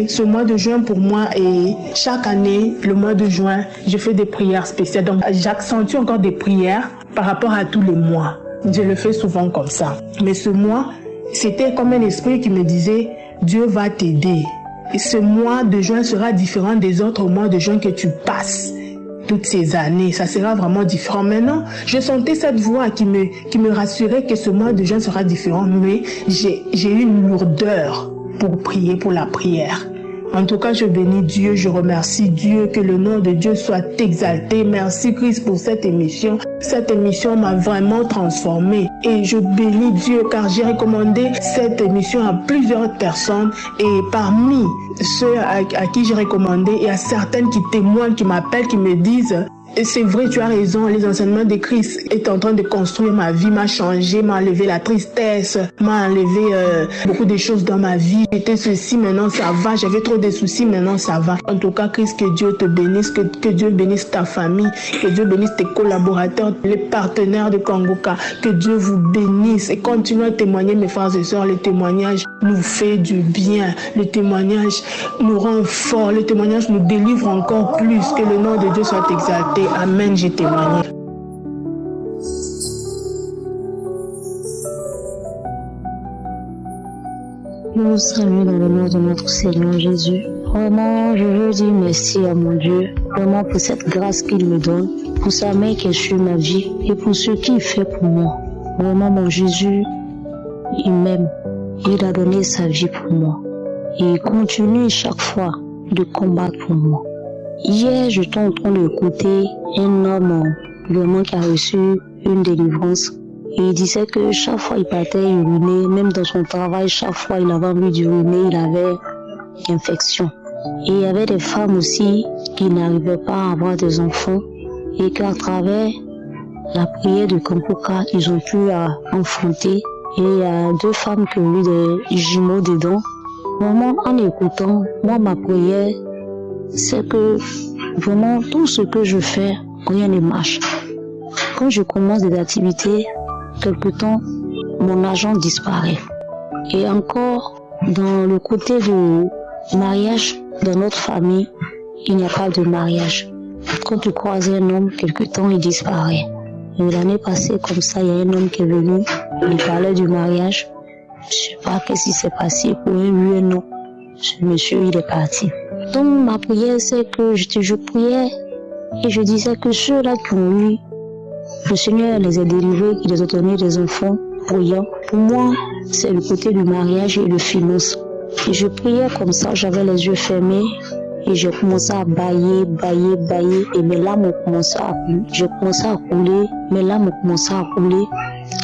Ce mois de juin pour moi, et chaque année, le mois de juin, je fais des prières spéciales. Donc, j'accentue encore des prières par rapport à tous les mois. Je le fais souvent comme ça. Mais ce mois, c'était comme un esprit qui me disait, Dieu va t'aider. Et ce mois de juin sera différent des autres mois de juin que tu passes toutes ces années. Ça sera vraiment différent. Maintenant, je sentais cette voix qui me rassurait que ce mois de juin sera différent. Mais j'ai eu une lourdeur pour prier, pour la prière. En tout cas, je bénis Dieu, je remercie Dieu, que le nom de Dieu soit exalté. Merci Christ pour cette émission. Cette émission m'a vraiment transformée et je bénis Dieu car j'ai recommandé cette émission à plusieurs personnes et parmi ceux à qui j'ai recommandé, il y a certaines qui témoignent, qui m'appellent, qui me disent et c'est vrai, tu as raison, les enseignements de Christ est en train de construire ma vie, m'a changé, m'a enlevé la tristesse, m'a enlevé beaucoup de choses dans ma vie. J'étais ceci, maintenant ça va, j'avais trop de soucis, maintenant ça va. En tout cas, Christ, que Dieu te bénisse, que Dieu bénisse ta famille, que Dieu bénisse tes collaborateurs, les partenaires de Kanguka, que Dieu vous bénisse et continuez à témoigner, mes frères et sœurs. Le témoignage nous fait du bien, le témoignage nous rend forts, le témoignage nous délivre encore plus, que le nom de Dieu soit exalté. Amen, j'ai témoigné. Je vous salue dans le nom de notre Seigneur Jésus. Vraiment, je veux dire merci à mon Dieu, vraiment pour cette grâce qu'il me donne, pour sa main qui est sur ma vie et pour ce qu'il fait pour moi. Vraiment, mon Jésus, il m'aime. Il a donné sa vie pour moi. Et il continue chaque fois de combattre pour moi. Hier, j'étais en train d'écouter un homme vraiment qui a reçu une délivrance. Et il disait que chaque fois il partait uriner, même dans son travail, chaque fois il avait envie d'uriner, il avait une infection. Et il y avait des femmes aussi qui n'arrivaient pas à avoir des enfants et qu'à travers la prière de Kanguka, ils ont pu enfanter. Et il y a 2 femmes qui ont eu des jumeaux dedans. Vraiment, en écoutant, moi, ma prière, c'est que vraiment tout ce que je fais, rien ne marche. Quand je commence des activités, quelque temps, mon argent disparaît. Et encore, dans le côté de mariage, dans notre famille, il n'y a pas de mariage. Quand tu croises un homme, quelque temps, il disparaît. Et l'année passée, comme ça, il y a un homme qui est venu, il parlait du mariage. Je sais pas qu'est-ce qui s'est passé pour un oui et non. Ce monsieur, il est parti. Donc ma prière, c'est que je priais et je disais que ceux-là qui ont eu, le Seigneur les a délivrés, qu'il les a donné des enfants brillants. Pour moi, c'est le côté du mariage et le finance. Et je priais comme ça, j'avais les yeux fermés et j'ai commencé à bailler et mes larmes ont commencé à couler. J'ai commencé à couler, mes larmes ont commencé à couler.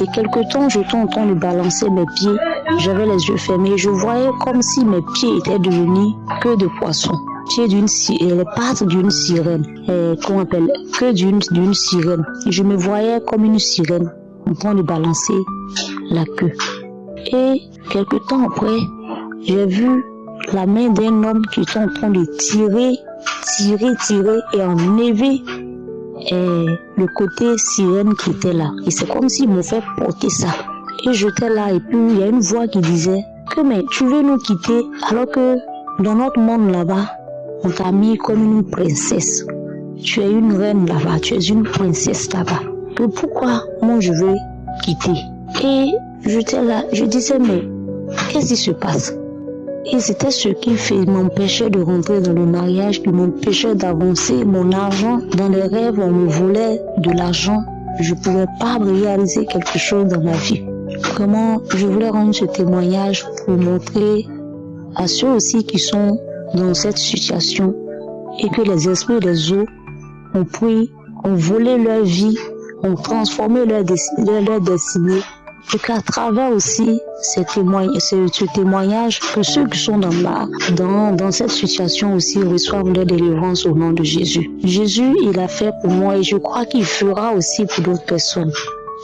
Et quelque temps, j'étais en train de balancer mes pieds. J'avais les yeux fermés. Je voyais comme si mes pieds étaient devenus que de poissons. Les pattes d'une sirène. Qu'on appelle que d'une sirène. Et je me voyais comme une sirène en train de balancer la queue. Et quelque temps après, j'ai vu la main d'un homme qui était en train de tirer et enlever le côté sirène qui était là. Et c'est comme s'il me fait porter ça. Et j'étais là et puis il y a une voix qui disait que mais tu veux nous quitter alors que dans notre monde là-bas, on t'a mis comme une princesse. Tu es une reine là-bas, tu es une princesse là-bas. Et pourquoi moi je veux quitter? Et j'étais là, je disais mais qu'est-ce qui se passe? Et c'était ce qui m'empêchait de rentrer dans le mariage, qui m'empêchait d'avancer. Mon argent, dans les rêves, on me volait de l'argent. Je ne pouvais pas réaliser quelque chose dans ma vie. Vraiment, je voulais rendre ce témoignage pour montrer à ceux aussi qui sont dans cette situation et que les esprits des eaux ont pris, ont volé leur vie, ont transformé leur destinée et qu'à travers aussi ce témoignage, que ceux qui sont dans cette situation aussi reçoivent leur délivrance au nom de Jésus. Jésus, il a fait pour moi et je crois qu'il fera aussi pour d'autres personnes.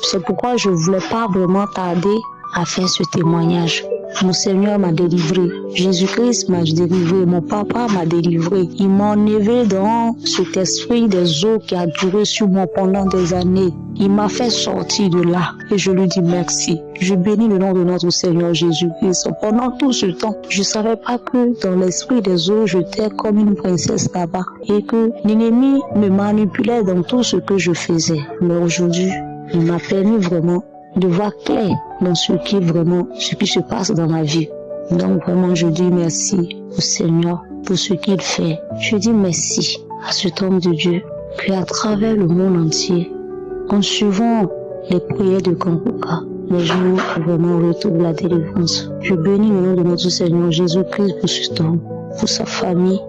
C'est pourquoi je ne voulais pas vraiment tarder à faire ce témoignage. Mon Seigneur m'a délivré. Jésus-Christ m'a délivré. Mon papa m'a délivré. Il m'a enlevé dans cet esprit des eaux qui a duré sur moi pendant des années. Il m'a fait sortir de là. Et je lui dis merci. Je bénis le nom de notre Seigneur Jésus-Christ. Pendant tout ce temps, je ne savais pas que dans l'esprit des eaux, j'étais comme une princesse là-bas. Et que l'ennemi me manipulait dans tout ce que je faisais. Mais aujourd'hui, il m'a permis vraiment de voir clair dans ce qui se passe dans ma vie. Donc vraiment, je dis merci au Seigneur pour ce qu'il fait. Je dis merci à cet homme de Dieu qui, à travers le monde entier, en suivant les prières de Kanguka, les jours vraiment retrouvent la délivrance. Je bénis le nom de notre Seigneur Jésus-Christ pour cet homme, pour sa famille,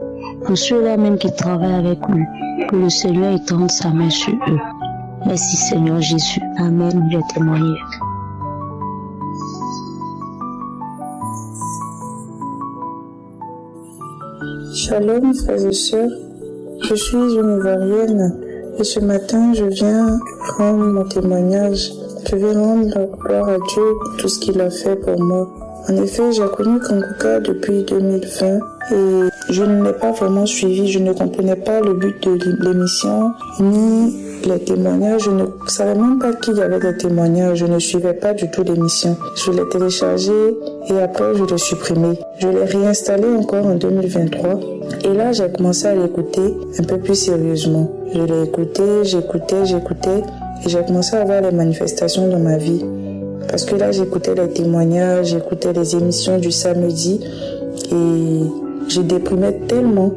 pour ceux-là même qui travaillent avec lui. Que le Seigneur étende sa main sur eux. Merci Seigneur Jésus. Amen. Je témoigne. Shalom frères et sœurs, je suis une Ivoirienne et ce matin je viens rendre mon témoignage. Je vais rendre gloire à Dieu pour tout ce qu'il a fait pour moi. En effet, j'ai connu Kanguka depuis 2020 et je ne l'ai pas vraiment suivi, je ne comprenais pas le but de l'émission ni les témoignages, je ne savais même pas qu'il y avait des témoignages, je ne suivais pas du tout l'émission. Je l'ai téléchargé et après je l'ai supprimé. Je l'ai réinstallé encore en 2023 et là j'ai commencé à l'écouter un peu plus sérieusement. Je l'ai écouté, j'écoutais et j'ai commencé à voir les manifestations dans ma vie. Parce que là j'écoutais les témoignages, j'écoutais les émissions du samedi et je déprimais tellement.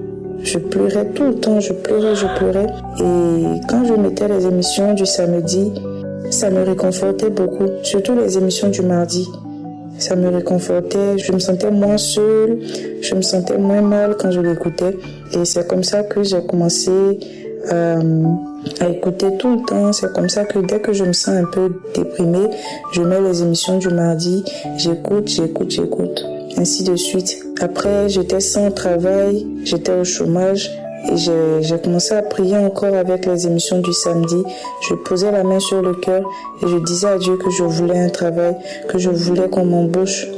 Je pleurais tout le temps, je pleurais. Et quand je mettais les émissions du samedi, ça me réconfortait beaucoup. Surtout les émissions du mardi. Ça me réconfortait, je me sentais moins seule, je me sentais moins mal quand je l'écoutais. Et c'est comme ça que j'ai commencé à écouter tout le temps. C'est comme ça que dès que je me sens un peu déprimée, je mets les émissions du mardi, j'écoute. Ainsi de suite. Après, j'étais sans travail, j'étais au chômage et j'ai commencé à prier encore avec les émissions du samedi. Je posais la main sur le cœur et je disais à Dieu que je voulais un travail, que je voulais qu'on m'embauche.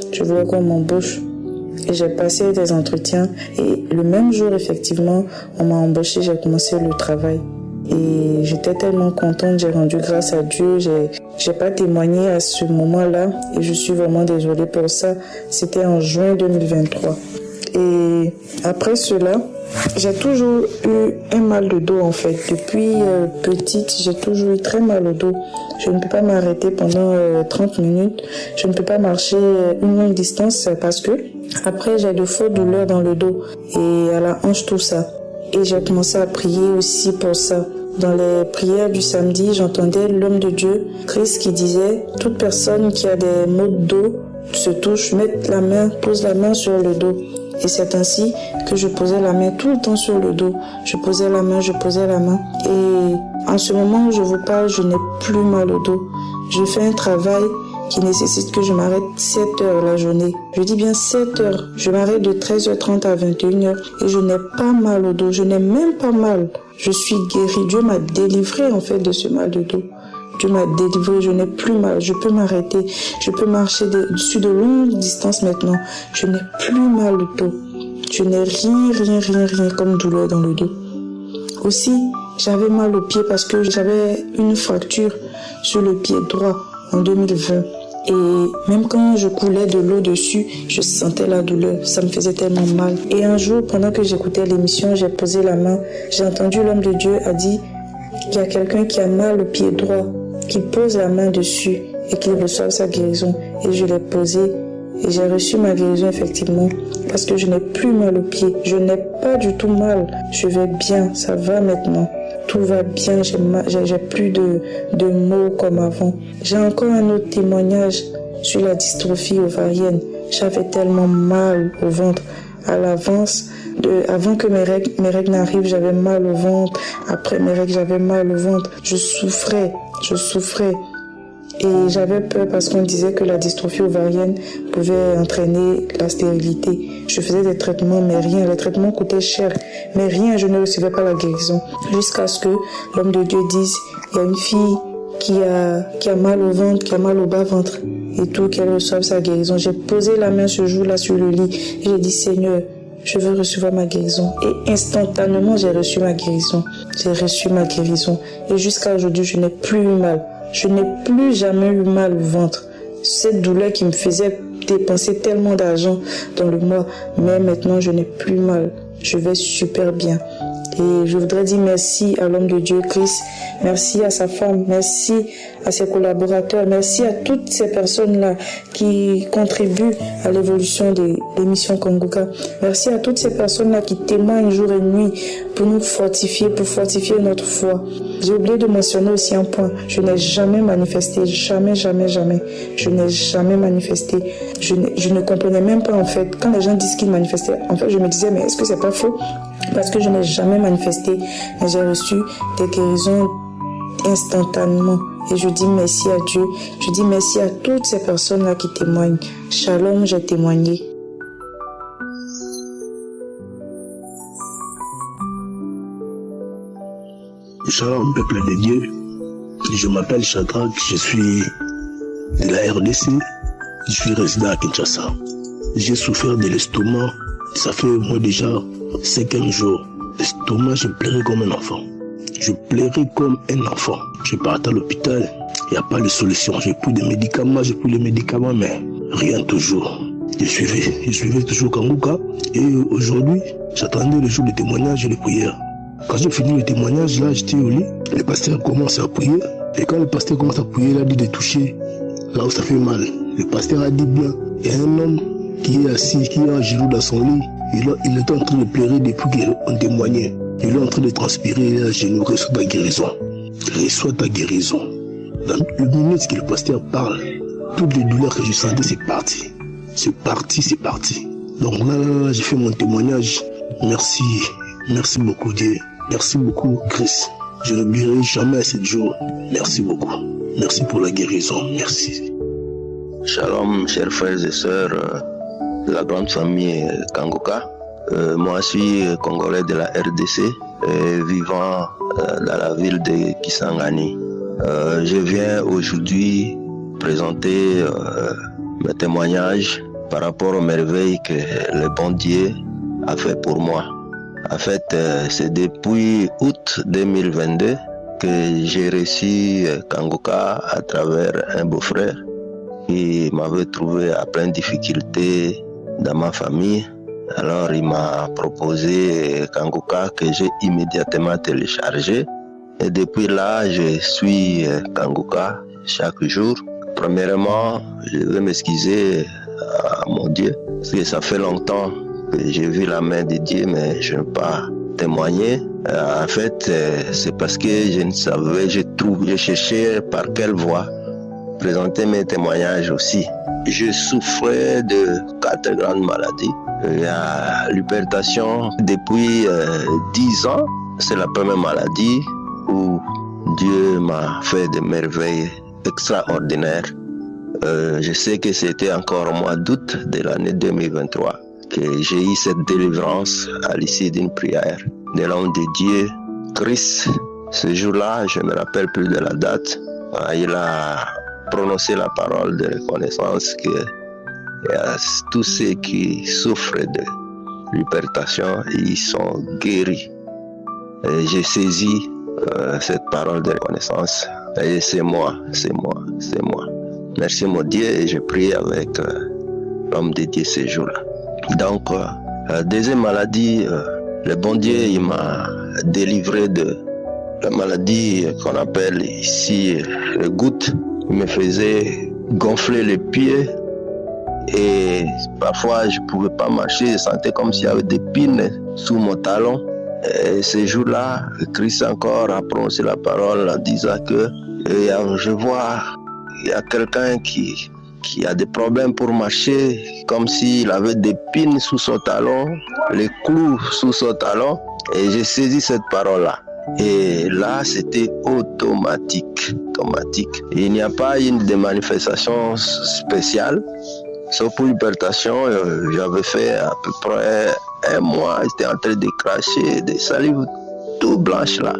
Et j'ai passé des entretiens et le même jour, effectivement, on m'a embauché, j'ai commencé le travail. Et j'étais tellement contente, j'ai rendu grâce à Dieu, j'ai pas témoigné à ce moment-là et je suis vraiment désolée pour ça. C'était en juin 2023. Et après cela, j'ai toujours eu un mal de dos en fait. Depuis petite, j'ai toujours eu très mal au dos. Je ne peux pas m'arrêter pendant 30 minutes. Je ne peux pas marcher une longue distance parce que après j'ai de fortes douleurs dans le dos et à la hanche, tout ça. Et j'ai commencé à prier aussi pour ça. Dans les prières du samedi, j'entendais l'homme de Dieu, Christ, qui disait « Toute personne qui a des maux de dos se touche, pose la main sur le dos. » Et c'est ainsi que je posais la main tout le temps sur le dos. Je posais la main. Et en ce moment où je vous parle, je n'ai plus mal au dos. Je fais un travail qui nécessite que je m'arrête 7 heures la journée. Je dis bien 7 heures. Je m'arrête de 13h30 à 21h et je n'ai pas mal au dos. Je n'ai même pas mal. Je suis guérie. Dieu m'a délivrée en fait de ce mal de dos. Dieu m'a délivrée, je n'ai plus mal. Je peux m'arrêter. Je peux marcher sur de longues distances maintenant. Je n'ai plus mal au dos. Je n'ai rien comme douleur dans le dos. Aussi, j'avais mal au pied parce que j'avais une fracture sur le pied droit en 2020. Et même quand je coulais de l'eau dessus, je sentais la douleur. Ça me faisait tellement mal. Et un jour, pendant que j'écoutais l'émission, j'ai posé la main. J'ai entendu l'homme de Dieu a dit qu'il y a quelqu'un qui a mal au pied droit, qui pose la main dessus et qu'il reçoive sa guérison. Et je l'ai posé et j'ai reçu ma guérison effectivement parce que je n'ai plus mal au pied. Je n'ai pas du tout mal. Je vais bien. Ça va maintenant. Tout va bien, j'ai plus de maux comme avant. J'ai encore un autre témoignage sur la dystrophie ovarienne. J'avais tellement mal au ventre à l'avance. Avant que mes règles n'arrivent, j'avais mal au ventre. Après mes règles, j'avais mal au ventre. Je souffrais. Et j'avais peur parce qu'on disait que la dystrophie ovarienne pouvait entraîner la stérilité. Je faisais des traitements, mais rien. Les traitements coûtaient cher, mais rien, je ne recevais pas la guérison. Jusqu'à ce que l'homme de Dieu dise, il y a une fille qui a mal au ventre, qui a mal au bas-ventre, et tout, qu'elle reçoive sa guérison. J'ai posé la main ce jour-là sur le lit, et j'ai dit, Seigneur, je veux recevoir ma guérison. Et instantanément, j'ai reçu ma guérison. J'ai reçu ma guérison. Et jusqu'à aujourd'hui, je n'ai plus eu mal. Je n'ai plus jamais eu mal au ventre. Cette douleur qui me faisait dépenser tellement d'argent dans le mois. Mais maintenant, je n'ai plus mal. Je vais super bien. Et je voudrais dire merci à l'homme de Dieu, Christ. Merci à sa femme. Merci à ses collaborateurs. Merci à toutes ces personnes-là qui contribuent à l'évolution de l'émission Kanguka. Merci à toutes ces personnes-là qui témoignent jour et nuit pour nous fortifier, pour fortifier notre foi. J'ai oublié de mentionner aussi un point. Je n'ai jamais manifesté. Jamais, jamais, jamais. Je n'ai jamais manifesté. Je ne comprenais même pas en fait. Quand les gens disent qu'ils manifestaient, en fait, je me disais, mais est-ce que c'est pas faux? Parce que je n'ai jamais manifesté, mais j'ai reçu des guérisons instantanément. Et je dis merci à Dieu. Je dis merci à toutes ces personnes-là qui témoignent. Shalom, j'ai témoigné. Shalom, peuple de Dieu. Je m'appelle Shadrach, je suis de la RDC. Je suis résident à Kinshasa. J'ai souffert de l'estomac. Ça fait moi déjà 5 jours. L'estomac, je pleurais comme un enfant. Je pleurais comme un enfant. Je partais à l'hôpital, il n'y a pas de solution. J'ai pris des médicaments, mais rien toujours. Je suivais toujours Kanguka. Et aujourd'hui, j'attendais le jour de témoignage et de prière. Quand j'ai fini le témoignage, là, j'étais au lit. Le pasteur commence à prier. Et quand le pasteur commence à prier, il a dit de toucher là où ça fait mal. Le pasteur a dit bien, il y a un homme qui est assis, qui a un genou dans son lit. Il est en train de pleurer depuis qu'on témoignait. Il est en train de transpirer, il est à genoux, reçois ta guérison. Reçois ta guérison. Dans le minute que le pasteur parle, toutes les douleurs que je sentais, c'est parti. C'est parti. Donc là, j'ai fait mon témoignage. Merci beaucoup Dieu. Merci beaucoup Christ. Je n'oublierai jamais ce jour. Merci beaucoup. Merci pour la guérison. Merci. Shalom, chers frères et sœurs de la grande famille Kanguka. Moi, je suis congolais de la RDC, vivant dans la ville de Kisangani. Je viens aujourd'hui présenter mes témoignages par rapport aux merveilles que le bon Dieu a fait pour moi. En fait, c'est depuis août 2022 que j'ai reçu Kanguka à travers un beau-frère qui m'avait trouvé à plein de difficultés dans ma famille. Alors il m'a proposé Kanguka que j'ai immédiatement téléchargé. Et depuis là, je suis Kanguka chaque jour. Premièrement, je veux m'excuser à mon Dieu, parce que ça fait longtemps que j'ai vu la main de Dieu, mais je n'ai pas témoigné. En fait, c'est parce que je ne savais, je cherchais par quelle voie présenter mes témoignages aussi. Je souffrais de 4 grandes maladies. Il y a l'hypertension depuis 10 ans. C'est la première maladie où Dieu m'a fait des merveilles extraordinaires. Je sais que c'était encore au mois d'août de l'année 2023 que j'ai eu cette délivrance à l'issue d'une prière de l'homme de Dieu, Christ. Ce jour-là, je ne me rappelle plus de la date, il a prononcé la parole de reconnaissance que tous ceux qui souffrent de l'hypertension, ils sont guéris. Et j'ai saisi cette parole de reconnaissance. Et c'est moi. Merci mon Dieu, et je prie avec l'homme de Dieu ce jour-là. Donc, deuxième maladie, le bon Dieu, il m'a délivré de la maladie qu'on appelle ici le goutte. Il me faisait gonfler les pieds et parfois je ne pouvais pas marcher, je sentais comme s'il y avait des pines sous mon talon. Et ce jour-là, Christ encore a prononcé la parole en disant que je vois il y a quelqu'un qui a des problèmes pour marcher, comme s'il avait des pines sous son talon, les clous sous son talon. Et j'ai saisi cette parole-là. Et là, c'était automatique. Il n'y a pas une des manifestations spéciales. Sauf pour l'hypertension, j'avais fait à peu près 1 mois. J'étais en train de cracher des salives tout blanches là.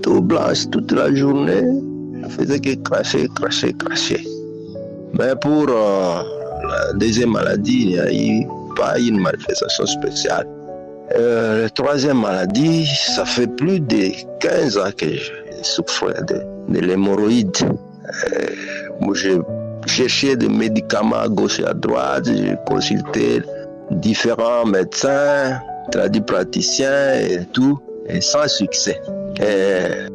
Tout blanche toute la journée. Je faisais que cracher. Mais pour la deuxième maladie, il n'y a eu pas une manifestation spéciale. La troisième maladie, ça fait plus de 15 ans que je souffre de l'hémorroïde. J'ai cherché des médicaments à gauche et à droite, j'ai consulté différents médecins, tradipraticiens et tout, et sans succès. Et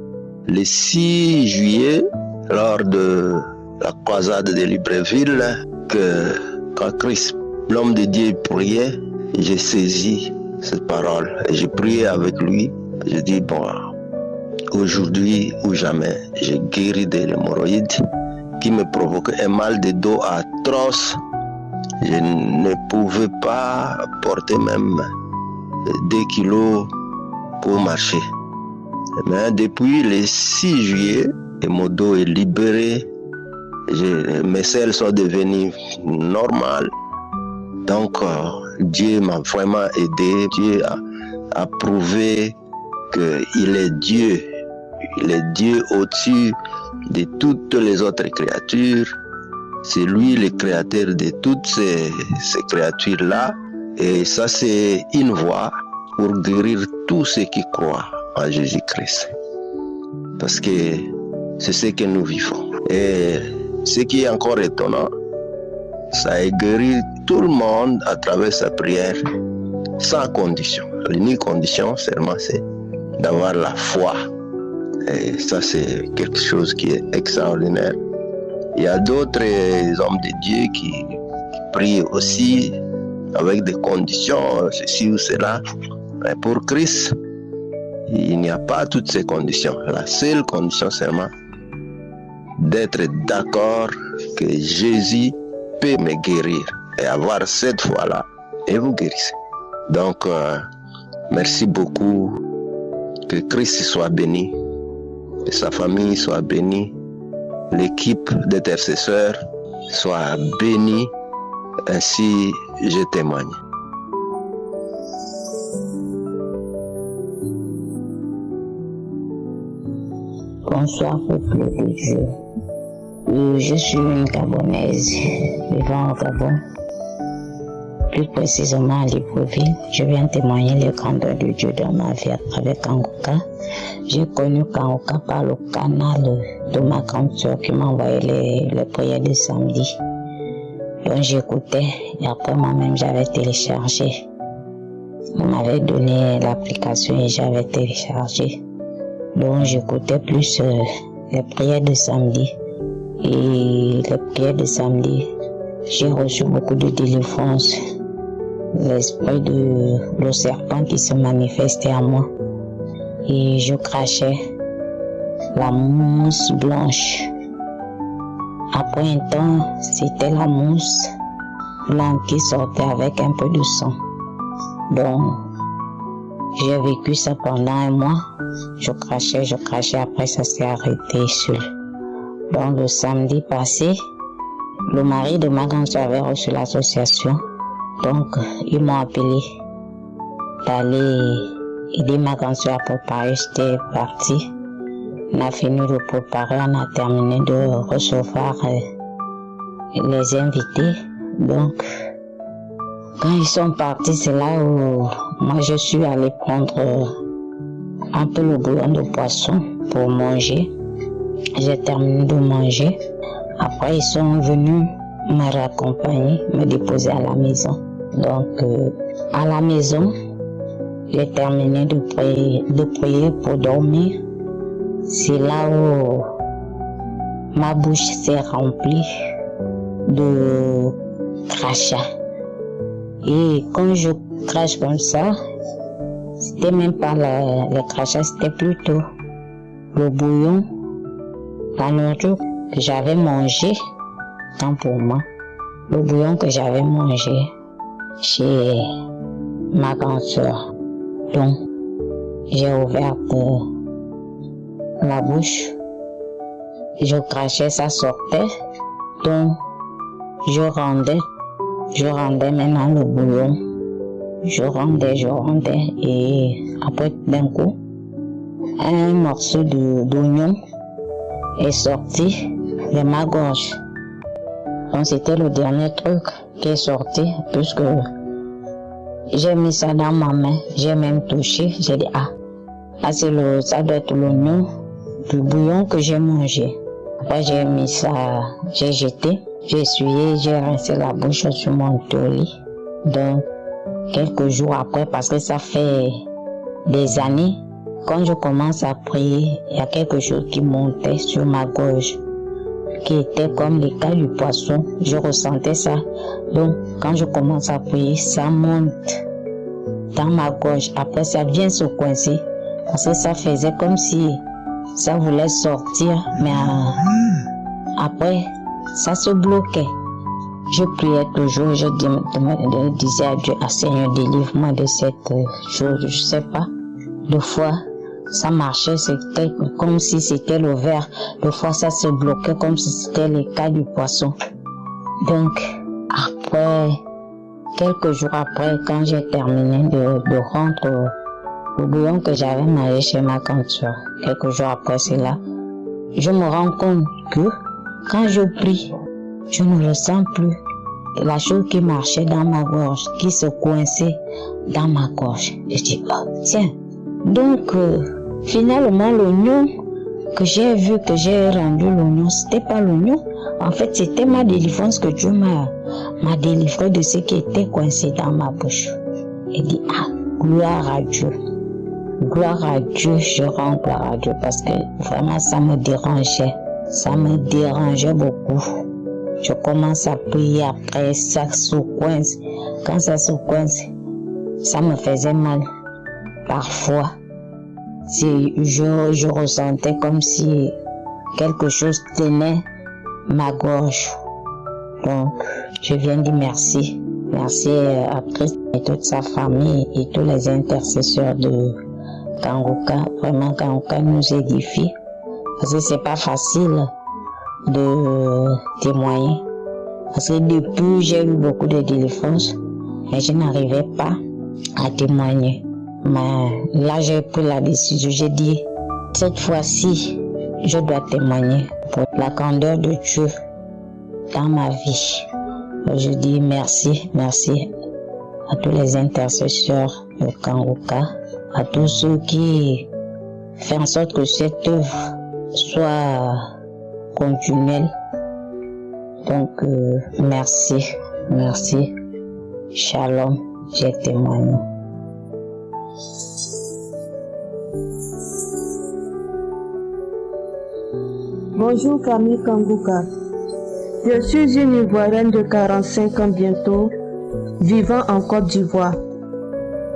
le 6 juillet, lors de la croisade de Libreville, quand Christ, l'homme de Dieu, priait, j'ai saisi cette parole et j'ai prié avec lui. J'ai dit, bon, aujourd'hui ou jamais, j'ai guéri de l'hémorroïde qui me provoquait un mal de dos atroce. Je ne pouvais pas porter même 2 kilos pour marcher. Mais depuis le 6 juillet, mon dos est libéré. Mes selles sont devenues normales. Donc, Dieu m'a vraiment aidé. Dieu a prouvé qu'il est Dieu. Il est Dieu au-dessus de toutes les autres créatures. C'est lui le créateur de toutes ces créatures-là. Et ça, c'est une voie pour guérir tous ceux qui croient en Jésus-Christ. Parce que c'est ce que nous vivons. Et ce qui est encore étonnant, ça a guéri tout le monde à travers sa prière, sans condition. L'unique condition seulement, c'est d'avoir la foi. Et ça, c'est quelque chose qui est extraordinaire. Il y a d'autres hommes de Dieu qui prient aussi avec des conditions, ceci ou cela. Mais pour Christ, il n'y a pas toutes ces conditions. La seule condition seulement, d'être d'accord que Jésus peut me guérir et avoir cette foi-là, et vous guérissez. Donc, merci beaucoup. Que Christ soit béni, que sa famille soit bénie, l'équipe d'intercesseurs soit bénie, ainsi je témoigne. Bonsoir, peuple de Dieu. Je suis une Gabonaise vivant au Gabon, plus précisément à Libreville. Je viens témoigner les grandeurs de Dieu dans ma vie à travers Kanguka. J'ai connu Kanguka par le canal de ma grande soeur qui m'a envoyé les prières de samedi. Donc j'écoutais et après moi-même j'avais téléchargé. On m'avait donné l'application et j'avais téléchargé. Donc j'écoutais plus les prières de samedi. Et les prières de samedi, j'ai reçu beaucoup de délivrance. L'esprit de le serpent qui se manifestait à moi. Et je crachais la mousse blanche. Après un temps, c'était la mousse blanche qui sortait avec un peu de sang. Donc, j'ai vécu ça pendant 1 mois. Je crachais, après ça s'est arrêté seul. Donc le samedi passé, le mari de ma grande soeur avait reçu l'association. Donc ils m'ont appelé d'aller aider ma grande soeur à préparer. J'étais partie. On a fini de préparer, on a terminé de recevoir les invités. Donc quand ils sont partis, c'est là où moi je suis allée prendre un peu le bouillon de poisson pour manger. J'ai terminé de manger. Après, ils sont venus me raccompagner, me déposer à la maison. Donc, à la maison, j'ai terminé de prier pour dormir. C'est là où ma bouche s'est remplie de crachats. Et quand je crache comme ça, c'était même pas le crachat, c'était plutôt le bouillon, la nourriture que j'avais mangé, tant pour moi, le bouillon que j'avais mangé chez ma grande soeur. Donc, j'ai ouvert la bouche. Je crachais, ça sortait. Donc, je rendais maintenant le bouillon. Je rendais et après d'un coup, un morceau d'oignon est sorti de ma gorge. Donc c'était le dernier truc qui est sorti puisque j'ai mis ça dans ma main, j'ai même touché, j'ai dit ça doit être l'oignon du bouillon que j'ai mangé. Après j'ai mis ça, j'ai jeté, j'ai essuyé, j'ai rincé la bouche sur mon lit. Donc quelques jours après, parce que ça fait des années, quand je commence à prier, il y a quelque chose qui montait sur ma gorge, qui était comme l'écaille du poisson. Je ressentais ça. Donc, quand je commence à prier, ça monte dans ma gorge. Après, ça vient se coincer. Parce que ça faisait comme si ça voulait sortir. Mais après, ça se bloquait. Je priais toujours. Je disais à Dieu, Seigneur, délivre-moi de cette chose. Je sais pas. Deux fois, ça marchait, c'était comme si c'était le verre. Des fois, ça se bloquait comme si c'était l'écaille du poisson. Donc, après, quelques jours après, quand j'ai terminé de rendre le bouillon que j'avais mangé chez ma grande soeur, quelques jours après cela, je me rends compte que quand je prie, je ne le sens plus. La chose qui marchait dans ma gorge, qui se coinçait dans ma gorge. Je dis, tiens, donc, finalement, l'oignon que j'ai vu, que j'ai rendu l'oignon, c'était pas l'oignon. En fait, c'était ma délivrance que Dieu m'a délivré de ce qui était coincé dans ma bouche. Il dit, gloire à Dieu. Gloire à Dieu, je rends gloire à Dieu parce que vraiment, ça me dérangeait. Ça me dérangeait beaucoup. Je commence à prier après, ça se coince. Quand ça se coince, ça me faisait mal. Parfois, je ressentais comme si quelque chose tenait ma gorge. Donc, je viens dire merci. Merci à Christ et toute sa famille et tous les intercesseurs de Kanguka. Vraiment, Kanguka nous édifie. Parce que c'est pas facile de témoigner. Parce que depuis, j'ai eu beaucoup de délivrances, mais je n'arrivais pas à témoigner. Mais là, j'ai pris la décision. J'ai dit, cette fois-ci, je dois témoigner pour la grandeur de Dieu dans ma vie. Je dis merci à tous les intercesseurs de Kanguka, à tous ceux qui font en sorte que cette œuvre soit continuelle. Donc, merci. Shalom, j'ai témoigné. Bonjour Camille Kanguka. Je suis une Ivoirienne de 45 ans bientôt, vivant en Côte d'Ivoire.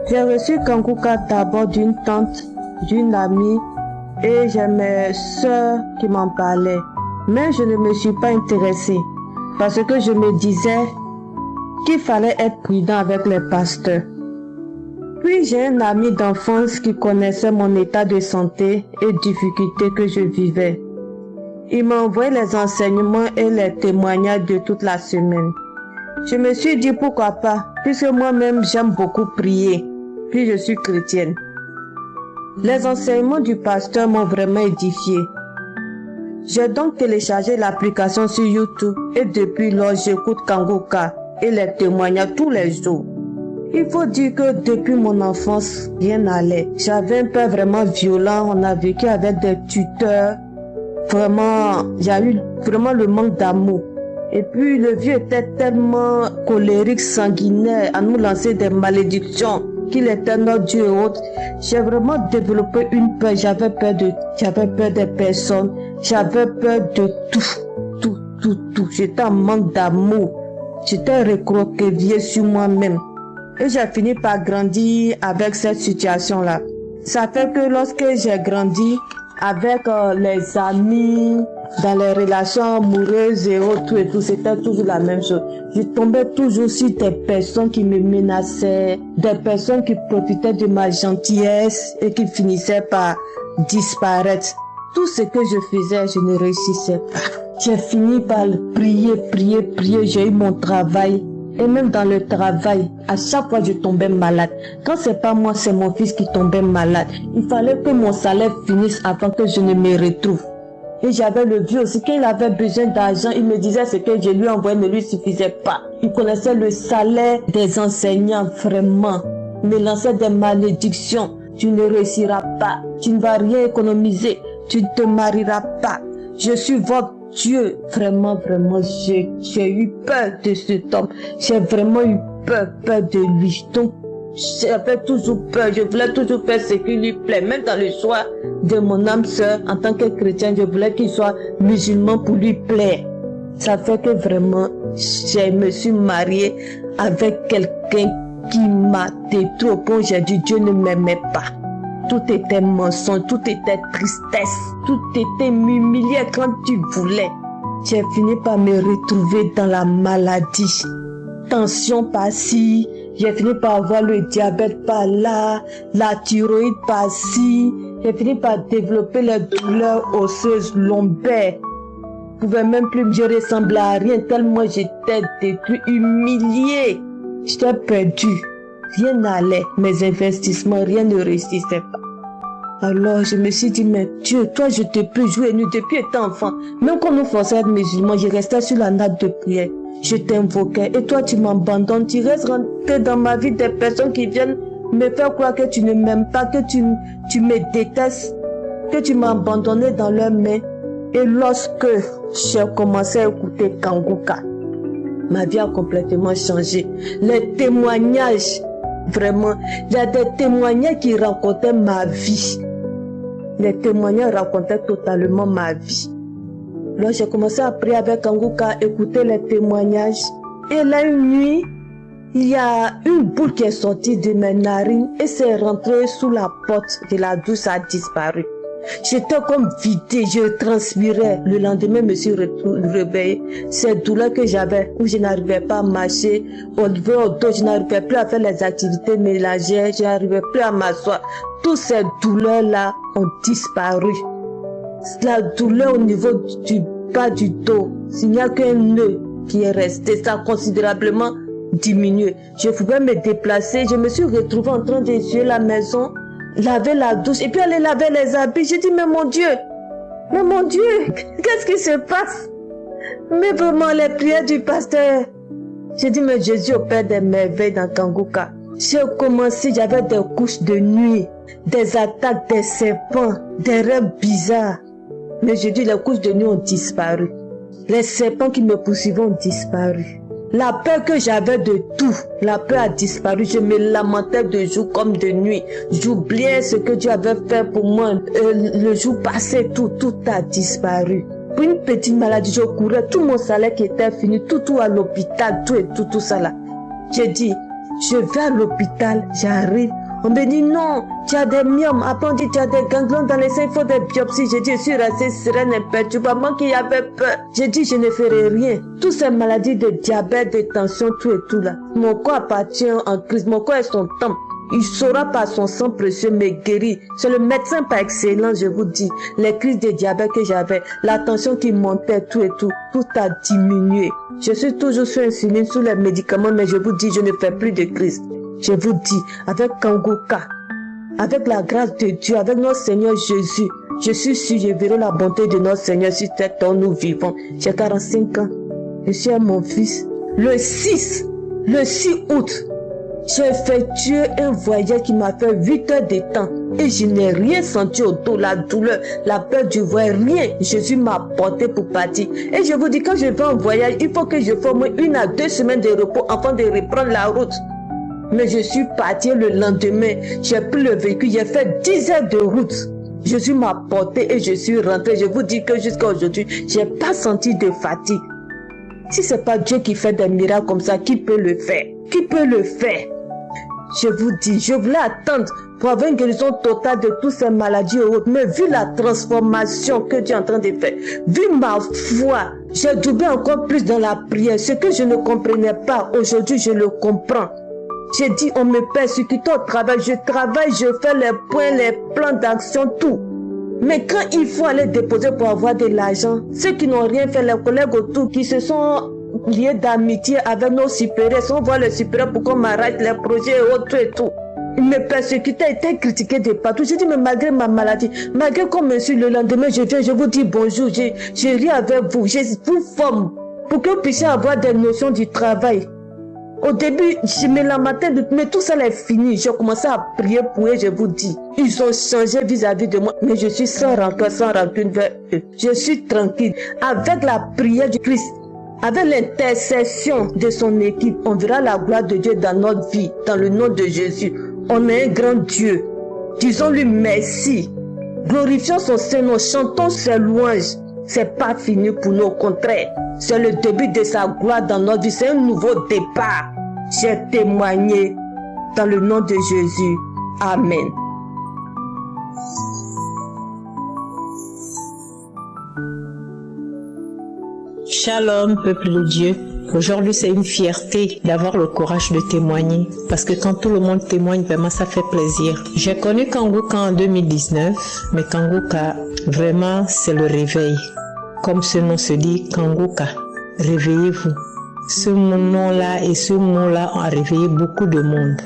J'ai reçu Kanguka d'abord d'une tante, d'une amie, et j'ai mes soeurs qui m'en parlaient. Mais je ne me suis pas intéressée parce que je me disais qu'il fallait être prudent avec les pasteurs. Puis j'ai un ami d'enfance qui connaissait mon état de santé et difficultés que je vivais. Il m'a envoyé les enseignements et les témoignages de toute la semaine. Je me suis dit pourquoi pas, puisque moi-même j'aime beaucoup prier, puis je suis chrétienne. Les enseignements du pasteur m'ont vraiment édifié. J'ai donc téléchargé l'application sur YouTube et depuis lors j'écoute Kanguka et les témoignages tous les jours. Il faut dire que depuis mon enfance, rien n'allait. J'avais un père vraiment violent, on a vécu avec des tuteurs. Vraiment, j'ai eu vraiment le manque d'amour. Et puis le vieux était tellement colérique, sanguinaire, à nous lancer des malédictions, qu'il était notre Dieu et autres. J'ai vraiment développé une peur, j'avais peur des personnes, j'avais peur de tout. J'étais en manque d'amour, j'étais recroquevillée sur moi-même. Et j'ai fini par grandir avec cette situation-là. Ça fait que lorsque j'ai grandi avec les amis, dans les relations amoureuses et tout, c'était toujours la même chose. Je tombais toujours sur des personnes qui me menaçaient, des personnes qui profitaient de ma gentillesse et qui finissaient par disparaître. Tout ce que je faisais, je ne réussissais pas. J'ai fini par prier. J'ai eu mon travail. Et même dans le travail, à chaque fois je tombais malade. Quand c'est pas moi, c'est mon fils qui tombait malade. Il fallait que mon salaire finisse avant que je ne me retrouve. Et j'avais le vieux aussi, quand il avait besoin d'argent, il me disait ce que je lui envoyais ne lui suffisait pas. Il connaissait le salaire des enseignants, vraiment. Il me lançait des malédictions. Tu ne réussiras pas, tu ne vas rien économiser, tu ne te marieras pas. Je suis votre Dieu. Vraiment, j'ai eu peur de cet homme. J'ai vraiment eu peur de lui. Donc, j'avais toujours peur, je voulais toujours faire ce qui lui plaît. Même dans le choix de mon âme sœur, en tant que chrétien, je voulais qu'il soit musulman pour lui plaire. Ça fait que vraiment, je me suis mariée avec quelqu'un qui m'a détruit au point où j'ai dit Dieu ne m'aimait pas. Tout était mensonge, tout était tristesse, tout était m'humilier quand tu voulais. J'ai fini par me retrouver dans la maladie. Tension par-ci, j'ai fini par avoir le diabète par là, la thyroïde par-ci. J'ai fini par développer les douleurs osseuses lombaires. Je ne pouvais même plus, je ressemblais à rien tellement j'étais détruit, humilié. J'étais perdu. Rien n'allait, mes investissements, rien ne réussissait pas. Alors je me suis dit, mais Dieu, toi je te prie jour et nuit depuis étant enfant. Même quand nous forçait à être musulmans, je restais sur la natte de prière. Je t'invoquais et toi tu m'abandonnes. Tu restes rentré dans ma vie des personnes qui viennent me faire croire que tu ne m'aimes pas, que tu me détestes, que tu m'as abandonné dans leurs mains. Et lorsque j'ai commencé à écouter Kanguka, ma vie a complètement changé. Les témoignages, vraiment, il y a des témoignages qui racontaient ma vie. Les témoignages racontaient totalement ma vie. Alors j'ai commencé à prier avec Kanguka, écouter les témoignages. Et là, une nuit, il y a une boule qui est sortie de mes narines et c'est rentré sous la porte de la douche, ça a disparu. J'étais comme vidée, je transpirais. Le lendemain, je me suis réveillée. Ces douleurs que j'avais, où je n'arrivais pas à marcher, au dos, je n'arrivais plus à faire les activités ménagères, je n'arrivais plus à m'asseoir. Toutes ces douleurs-là ont disparu. La douleur au niveau du bas du dos, s'il n'y a qu'un nœud qui est resté, ça a considérablement diminué. Je pouvais me déplacer, je me suis retrouvée en train d'essuyer la maison, laver la douche et puis aller laver les habits. J'ai dit, mais mon Dieu, qu'est-ce qui se passe? Mais vraiment, les prières du pasteur. J'ai dit, mais Jésus opère des merveilles dans Kanguka. J'ai commencé, j'avais des couches de nuit, des attaques des serpents, des rêves bizarres. Mais j'ai dit, les couches de nuit ont disparu. Les serpents qui me poursuivaient ont disparu. La peur que j'avais de tout, la peur a disparu. Je me lamentais de jour comme de nuit. J'oubliais ce que Dieu avait fait pour moi. Le jour passé, tout a disparu. Pour une petite maladie, je courais. Tout mon salaire qui était fini, tout à l'hôpital, tout ça là. J'ai dit, je vais à l'hôpital, j'arrive. On me dit non, tu as des myomes. Après on dit tu as des ganglions dans les seins, il faut des biopsies. J'ai dit je suis restée sereine, imperturbable. Moi qui avais peur, j'ai dit je ne ferai rien. Toutes ces maladies de diabète, de tension, tout et tout là. Mon corps appartient en Christ, mon corps est son temple. Il saura par son sang précieux me guérir. C'est le médecin par excellence, je vous dis. Les crises de diabète que j'avais, la tension qui montait, tout a diminué. Je suis toujours sur insuline, sous les médicaments, mais je vous dis, je ne fais plus de crise. Je vous dis, avec Kanguka, avec la grâce de Dieu, avec notre Seigneur Jésus, je suis sûr, je verrai la bonté de notre Seigneur sur cette terre où nous vivons. J'ai 45 ans. Je suis à mon fils. Le 6 août, j'ai effectué un voyage qui m'a fait 8 heures de temps. Et je n'ai rien senti au dos, la douleur, la peur du voyage, rien. Jésus m'a porté pour partir. Et je vous dis, quand je vais en voyage, il faut que je fasse au moins 1 à 2 semaines de repos avant de reprendre la route. Mais je suis parti le lendemain, j'ai pris le véhicule, j'ai fait 10 heures de route. Jésus m'a porté et je suis rentré. Je vous dis que jusqu'à aujourd'hui, j'ai pas senti de fatigue. Si c'est pas Dieu qui fait des miracles comme ça, qui peut le faire? Qui peut le faire? Je vous dis, je voulais attendre pour avoir une guérison totale de toutes ces maladies et autres. Mais vu la transformation que Dieu est en train de faire, vu ma foi, j'ai doublé encore plus dans la prière. Ce que je ne comprenais pas, aujourd'hui je le comprends. J'ai dit, on me persécute au travail, je travaille, je fais les points, les plans d'action, tout. Mais quand il faut aller déposer pour avoir de l'argent, ceux qui n'ont rien fait, les collègues autour qui se sont liés d'amitié avec nos supérieurs, si on voit les supérieurs pour qu'on m'arrête les projets et autres et tout. Ils me persécutaient, étaient critiqués de partout. J'ai dit, mais malgré ma maladie, malgré qu'on me suit le lendemain, je viens, je vous dis bonjour, je ris avec vous, je vous forme pour que vous puissiez avoir des notions du travail. Au début, je me lamentais, mais tout ça est fini. J'ai commencé à prier pour eux, je vous dis. Ils ont changé vis-à-vis de moi, mais je suis sans rancœur, sans rancune vers eux. Je suis tranquille. Avec la prière du Christ, avec l'intercession de son équipe, on verra la gloire de Dieu dans notre vie, dans le nom de Jésus. On est un grand Dieu. Disons-lui merci. Glorifions son Seigneur, chantons ses louanges. C'est pas fini pour nous, au contraire. C'est le début de sa gloire dans notre vie. C'est un nouveau départ. J'ai témoigné dans le nom de Jésus. Amen. Shalom, peuple de Dieu. Aujourd'hui, c'est une fierté d'avoir le courage de témoigner. Parce que quand tout le monde témoigne, vraiment, ça fait plaisir. J'ai connu Kanguka en 2019, mais Kanguka, vraiment, c'est le réveil. Comme ce nom se dit, Kanguka, réveillez-vous. Ce nom-là et ce mot-là ont réveillé beaucoup de monde.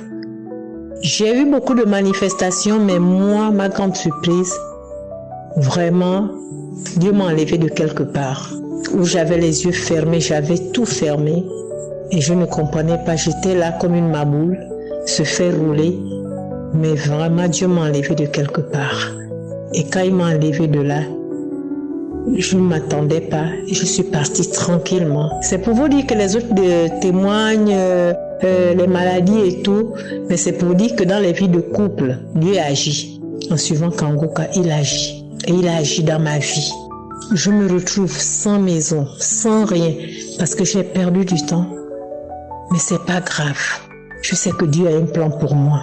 J'ai eu beaucoup de manifestations, mais moi, ma grande surprise, vraiment, Dieu m'a enlevé de quelque part. Où j'avais les yeux fermés, j'avais tout fermé et je ne comprenais pas. J'étais là comme une maboule, se faire rouler, mais vraiment Dieu m'a enlevé de quelque part. Et quand il m'a enlevé de là, je ne m'attendais pas et je suis partie tranquillement. C'est pour vous dire que les autres témoignent les maladies et tout, mais c'est pour dire que dans les vies de couple, Dieu agit. En suivant Kanguka, il agit et il a agi dans ma vie. Je me retrouve sans maison, sans rien, parce que j'ai perdu du temps. Mais c'est pas grave. Je sais que Dieu a un plan pour moi.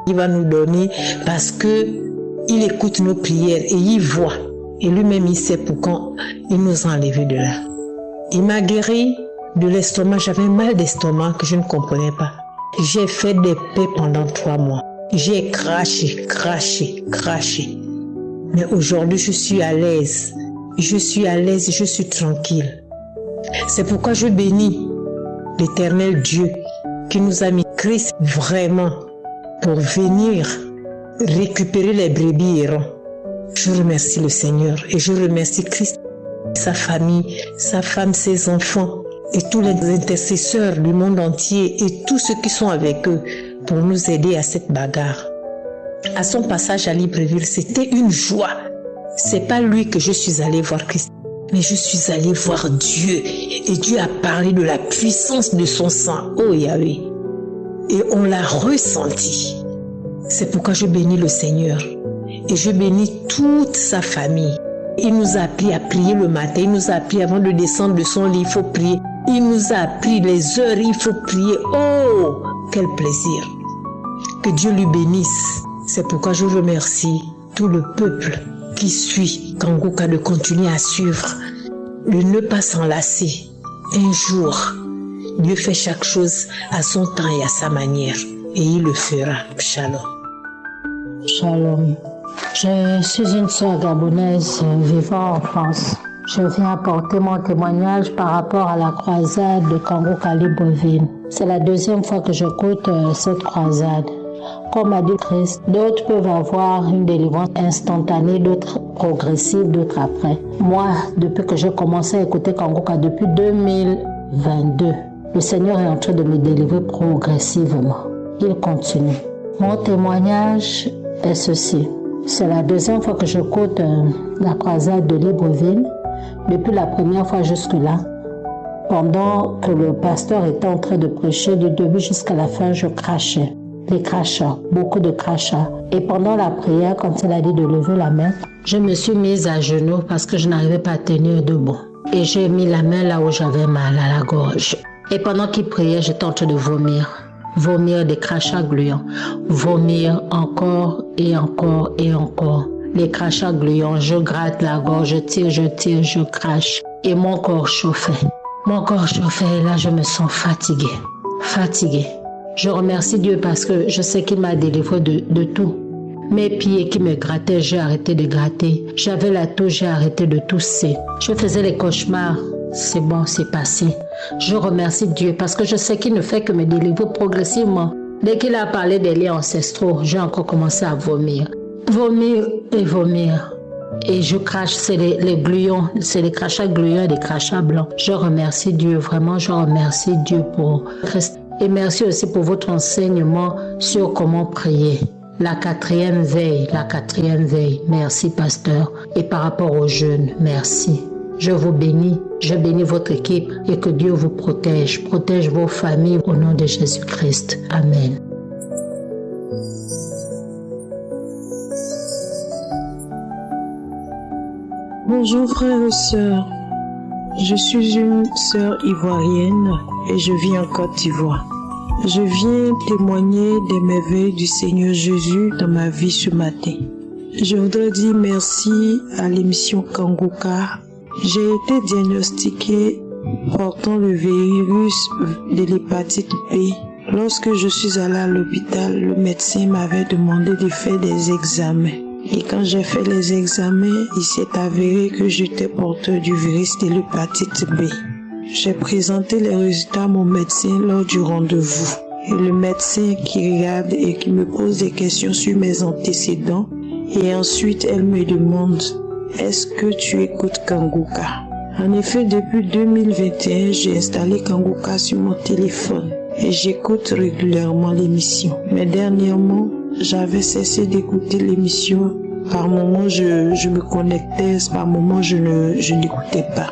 Il va nous donner parce que il écoute nos prières et il voit. Et lui-même, il sait pourquoi il nous a enlevés de là. Il m'a guéri de l'estomac. J'avais mal d'estomac que je ne comprenais pas. J'ai fait des paix pendant 3 mois. J'ai craché. Mais aujourd'hui, je suis à l'aise. Je suis à l'aise, je suis tranquille. C'est pourquoi je bénis l'Éternel Dieu qui nous a mis Christ vraiment pour venir récupérer les brebis errants. Je remercie le Seigneur et je remercie Christ, sa famille, sa femme, ses enfants et tous les intercesseurs du monde entier et tous ceux qui sont avec eux pour nous aider à cette bagarre. À son passage à Libreville, c'était une joie. C'est pas lui que je suis allé voir Christ, mais je suis allé voir Dieu. Et Dieu a parlé de la puissance de son sang. Oh Yahweh. Et on l'a ressenti. C'est pourquoi je bénis le Seigneur. Et je bénis toute sa famille. Il nous a appris à prier le matin. Il nous a appris avant de descendre de son lit, il faut prier. Il nous a appris les heures, il faut prier. Oh, quel plaisir. Que Dieu lui bénisse. C'est pourquoi je remercie tout le peuple qui suit Kanguka de continuer à suivre, de ne pas s'enlacer. Un jour, Dieu fait chaque chose à son temps et à sa manière, et il le fera. Shalom. Shalom. Je suis une sœur gabonaise vivant en France. Je viens apporter mon témoignage par rapport à la croisade de Kanguka Libreville. C'est la 2e fois que j'écoute cette croisade. Comme a dit Christ, d'autres peuvent avoir une délivrance instantanée, d'autres progressive, d'autres après. Moi, depuis que j'ai commencé à écouter Kanguka depuis 2022, le Seigneur est en train de me délivrer progressivement. Il continue. Mon témoignage est ceci. C'est la 2e fois que j'écoute la croisade de Libreville. Depuis la première fois jusque-là, pendant que le pasteur était en train de prêcher, du début jusqu'à la fin, je crachais. Des crachats, beaucoup de crachats. Et pendant la prière, quand il a dit de lever la main, je me suis mise à genoux parce que je n'arrivais pas à tenir debout. Et j'ai mis la main là où j'avais mal à la gorge. Et pendant qu'il priait, j'étais en train de vomir. Vomir des crachats gluants. Vomir encore et encore et encore. Les crachats gluants, je gratte la gorge, je tire, je crache. Et mon corps chauffait. Mon corps chauffait et là je me sens fatiguée. Je remercie Dieu parce que je sais qu'il m'a délivré de tout. Mes pieds qui me grattaient, j'ai arrêté de gratter. J'avais la toux, j'ai arrêté de tousser. Je faisais les cauchemars. C'est bon, c'est passé. Je remercie Dieu parce que je sais qu'il ne fait que me délivrer progressivement. Dès qu'il a parlé des liens ancestraux, j'ai encore commencé à vomir. Vomir et vomir. Et je crache, c'est les gluons, c'est les crachats gluants et des crachats blancs. Je remercie Dieu, vraiment, je remercie Dieu pour Christ. Et merci aussi pour votre enseignement sur comment prier. La quatrième veille. Merci, pasteur. Et par rapport aux jeunes, merci. Je vous bénis, je bénis votre équipe et que Dieu vous protège vos familles au nom de Jésus-Christ. Amen. Bonjour frères et sœurs, je suis une sœur ivoirienne et je vis en Côte d'Ivoire. Je viens témoigner des merveilles du Seigneur Jésus dans ma vie ce matin. Je voudrais dire merci à l'émission Kanguka. J'ai été diagnostiquée portant le virus de l'hépatite B. Lorsque je suis allée à l'hôpital, le médecin m'avait demandé de faire des examens. Et quand j'ai fait les examens, il s'est avéré que j'étais porteur du virus de l'hépatite B. J'ai présenté les résultats à mon médecin lors du rendez-vous. Et le médecin qui regarde et qui me pose des questions sur mes antécédents. Et ensuite, elle me demande, est-ce que tu écoutes Kanguka? En effet, depuis 2021, j'ai installé Kanguka sur mon téléphone. Et j'écoute régulièrement l'émission. Mais dernièrement, j'avais cessé d'écouter l'émission. Par moments, je me connectais, par moments, je n'écoutais pas.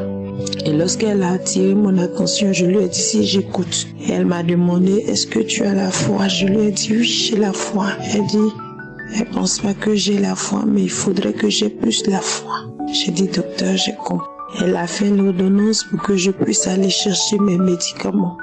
Et lorsqu'elle a attiré mon attention, je lui ai dit si j'écoute. Et elle m'a demandé, est-ce que tu as la foi? Je lui ai dit oui, j'ai la foi. Elle dit, elle pense pas que j'ai la foi, mais il faudrait que j'ai plus la foi. J'ai dit, docteur, j'ai compris. Elle a fait l'ordonnance pour que je puisse aller chercher mes médicaments.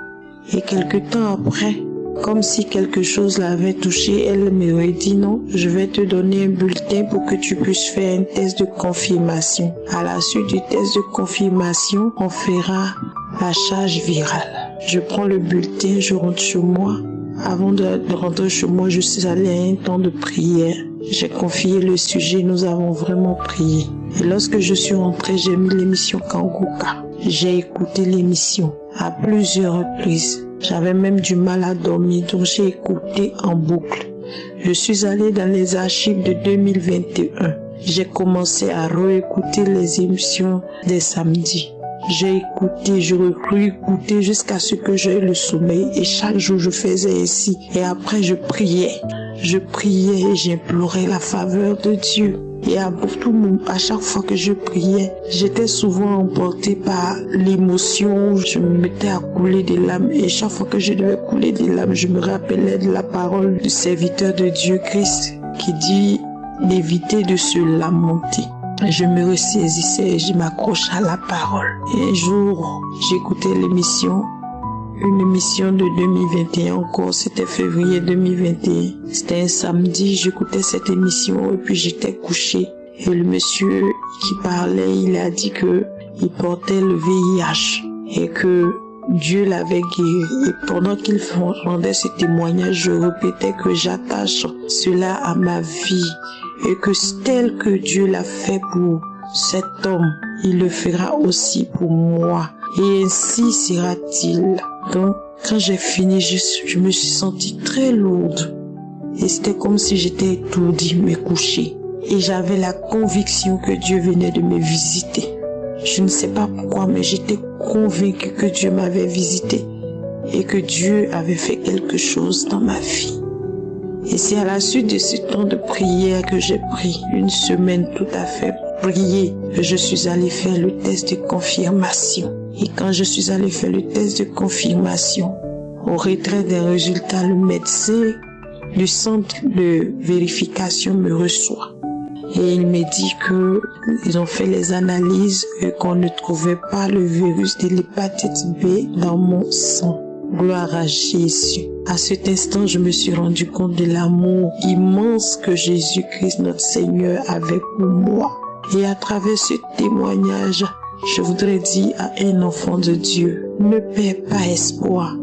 Et quelque temps après, comme si quelque chose l'avait touché, elle m'aurait dit non, je vais te donner un bulletin pour que tu puisses faire un test de confirmation. À la suite du test de confirmation, on fera la charge virale. Je prends le bulletin, je rentre chez moi. Avant de rentrer chez moi, je suis allée à un temps de prière. J'ai confié le sujet, nous avons vraiment prié. Et lorsque je suis rentrée, j'ai mis l'émission Kanguka. J'ai écouté l'émission à plusieurs reprises. J'avais même du mal à dormir, donc j'ai écouté en boucle. Je suis allée dans les archives de 2021. J'ai commencé à réécouter les émissions des samedis. J'ai écouté, je réécoutais jusqu'à ce que j'aie le sommeil. Et chaque jour, je faisais ainsi. Et après, je priais. Je priais et j'implorais la faveur de Dieu. Et à chaque fois que je priais, j'étais souvent emportée par l'émotion. Je me mettais à couler des larmes. Et chaque fois que je devais couler des larmes, je me rappelais de la parole du serviteur de Dieu Christ qui dit d'éviter de se lamenter. Je me ressaisissais et je m'accrochais à la parole. Et un jour, j'écoutais l'émission. Une émission de 2021 encore, c'était février 2021. C'était un samedi, j'écoutais cette émission et puis j'étais couchée. Et le monsieur qui parlait, il a dit que il portait le VIH et que Dieu l'avait guéri. Et pendant qu'il rendait ce témoignage, je répétais que j'attache cela à ma vie et que tel que Dieu l'a fait pour cet homme, il le fera aussi pour moi. Et ainsi sera-t-il. Donc, quand j'ai fini, je me suis sentie très lourde. Et c'était comme si j'étais étourdie, me coucher. Et j'avais la conviction que Dieu venait de me visiter. Je ne sais pas pourquoi, mais j'étais convaincue que Dieu m'avait visité. Et que Dieu avait fait quelque chose dans ma vie. Et c'est à la suite de ce temps de prière que j'ai pris une semaine tout à fait prier que je suis allée faire le test de confirmation. Et quand je suis allée faire le test de confirmation, au retrait des résultats, le médecin du centre de vérification me reçoit. Et il me dit qu'ils ont fait les analyses et qu'on ne trouvait pas le virus de l'hépatite B dans mon sang. Gloire à Jésus. À cet instant, je me suis rendu compte de l'amour immense que Jésus-Christ, notre Seigneur, avait pour moi. Et à travers ce témoignage, je voudrais dire à un enfant de Dieu, ne perds pas espoir.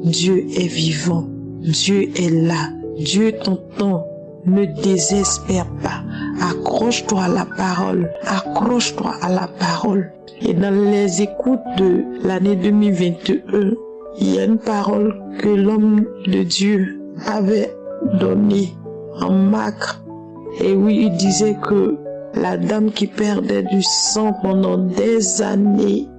Dieu est vivant. Dieu est là. Dieu t'entend. Ne désespère pas. Accroche-toi à la parole. Accroche-toi à la parole. Et dans les écoutes de l'année 2021, il y a une parole que l'homme de Dieu avait donnée en Marc. Et oui, il disait que la dame qui perdait du sang pendant des années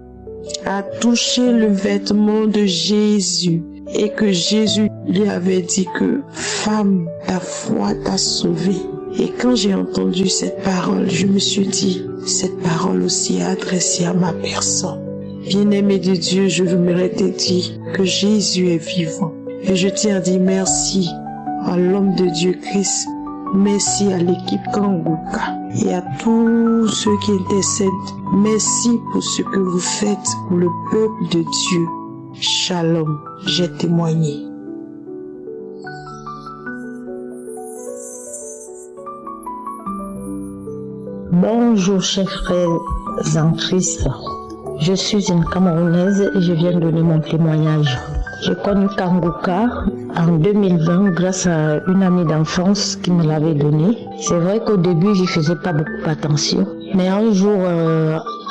a touché le vêtement de Jésus. Et que Jésus lui avait dit que « Femme, ta foi t'a sauvée ». Et quand j'ai entendu cette parole, je me suis dit, cette parole aussi est adressée à ma personne. Bien-aimé de Dieu, je voudrais te dire que Jésus est vivant. Et je tiens à dire merci à l'homme de Dieu Christ. Merci à l'équipe Kanguka et à tous ceux qui intercèdent. Merci pour ce que vous faites pour le peuple de Dieu. Shalom, j'ai témoigné. Bonjour chers frères en Christ. Je suis une Camerounaise et je viens donner mon témoignage. J'ai connu Kanguka en 2020 grâce à une amie d'enfance qui me l'avait donné. C'est vrai qu'au début, j'y faisais pas beaucoup attention. Mais un jour,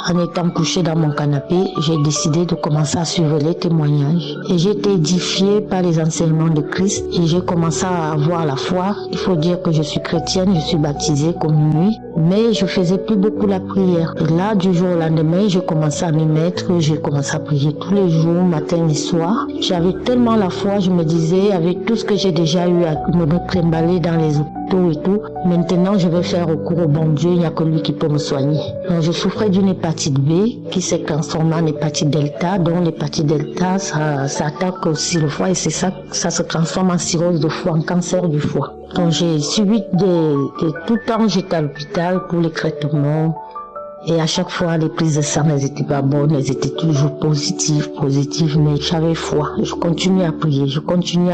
en étant couchée dans mon canapé, j'ai décidé de commencer à suivre les témoignages. Et j'ai été édifiée par les enseignements de Christ et j'ai commencé à avoir la foi. Il faut dire que je suis chrétienne, je suis baptisée, communiée, mais je faisais plus beaucoup la prière. Et là, du jour au lendemain, j'ai commencé à m'y mettre, j'ai commencé à prier tous les jours, matin et soir. J'avais tellement la foi, je me disais, avec tout ce que j'ai déjà eu à me trimballer dans les hôpitaux et tout, maintenant je vais faire recours au bon Dieu, il n'y a que lui qui peut me soigner. Donc, je souffrais d'une hépatite B qui s'est transformée en hépatite delta, dont l'hépatite delta, ça attaque aussi le foie et c'est ça se transforme en cirrhose de foie, en cancer du foie. Donc j'ai subi tout le temps, j'étais à l'hôpital pour les traitements. Et à chaque fois, les prises de sang, elles étaient pas bonnes, elles étaient toujours positives, mais j'avais foi. Je continuais à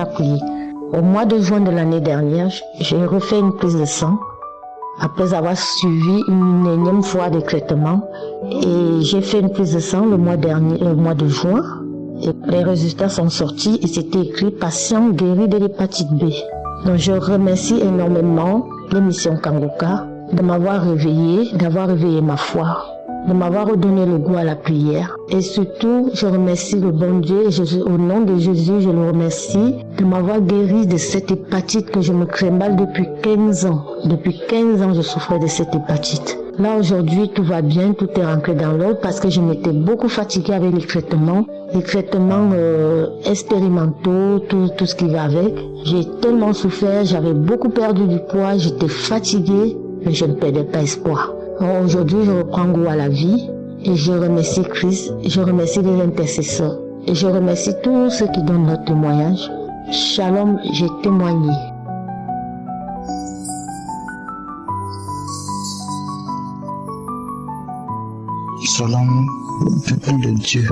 prier. Au mois de juin de l'année dernière, j'ai refait une prise de sang après avoir suivi une énième fois de traitement. Et j'ai fait une prise de sang le mois de juin. Et les résultats sont sortis et c'était écrit « Patient guéri de l'hépatite B ». Donc je remercie énormément l'émission Kanguka de m'avoir réveillé, d'avoir réveillé ma foi, de m'avoir redonné le goût à la prière. Et surtout, je remercie le bon Dieu, au nom de Jésus, je le remercie de m'avoir guéri de cette hépatite que je me trimballe depuis 15 ans. Depuis 15 ans, je souffrais de cette hépatite. Là, aujourd'hui, tout va bien, tout est rentré dans l'ordre parce que je m'étais beaucoup fatiguée avec les traitements expérimentaux, tout ce qui va avec. J'ai tellement souffert, j'avais beaucoup perdu du poids, j'étais fatiguée, mais je ne perdais pas espoir. Alors aujourd'hui, je reprends goût à la vie et je remercie Christ, je remercie les intercesseurs et je remercie tous ceux qui donnent leur témoignage. Shalom, j'ai témoigné. Shalom, peuple de Dieu.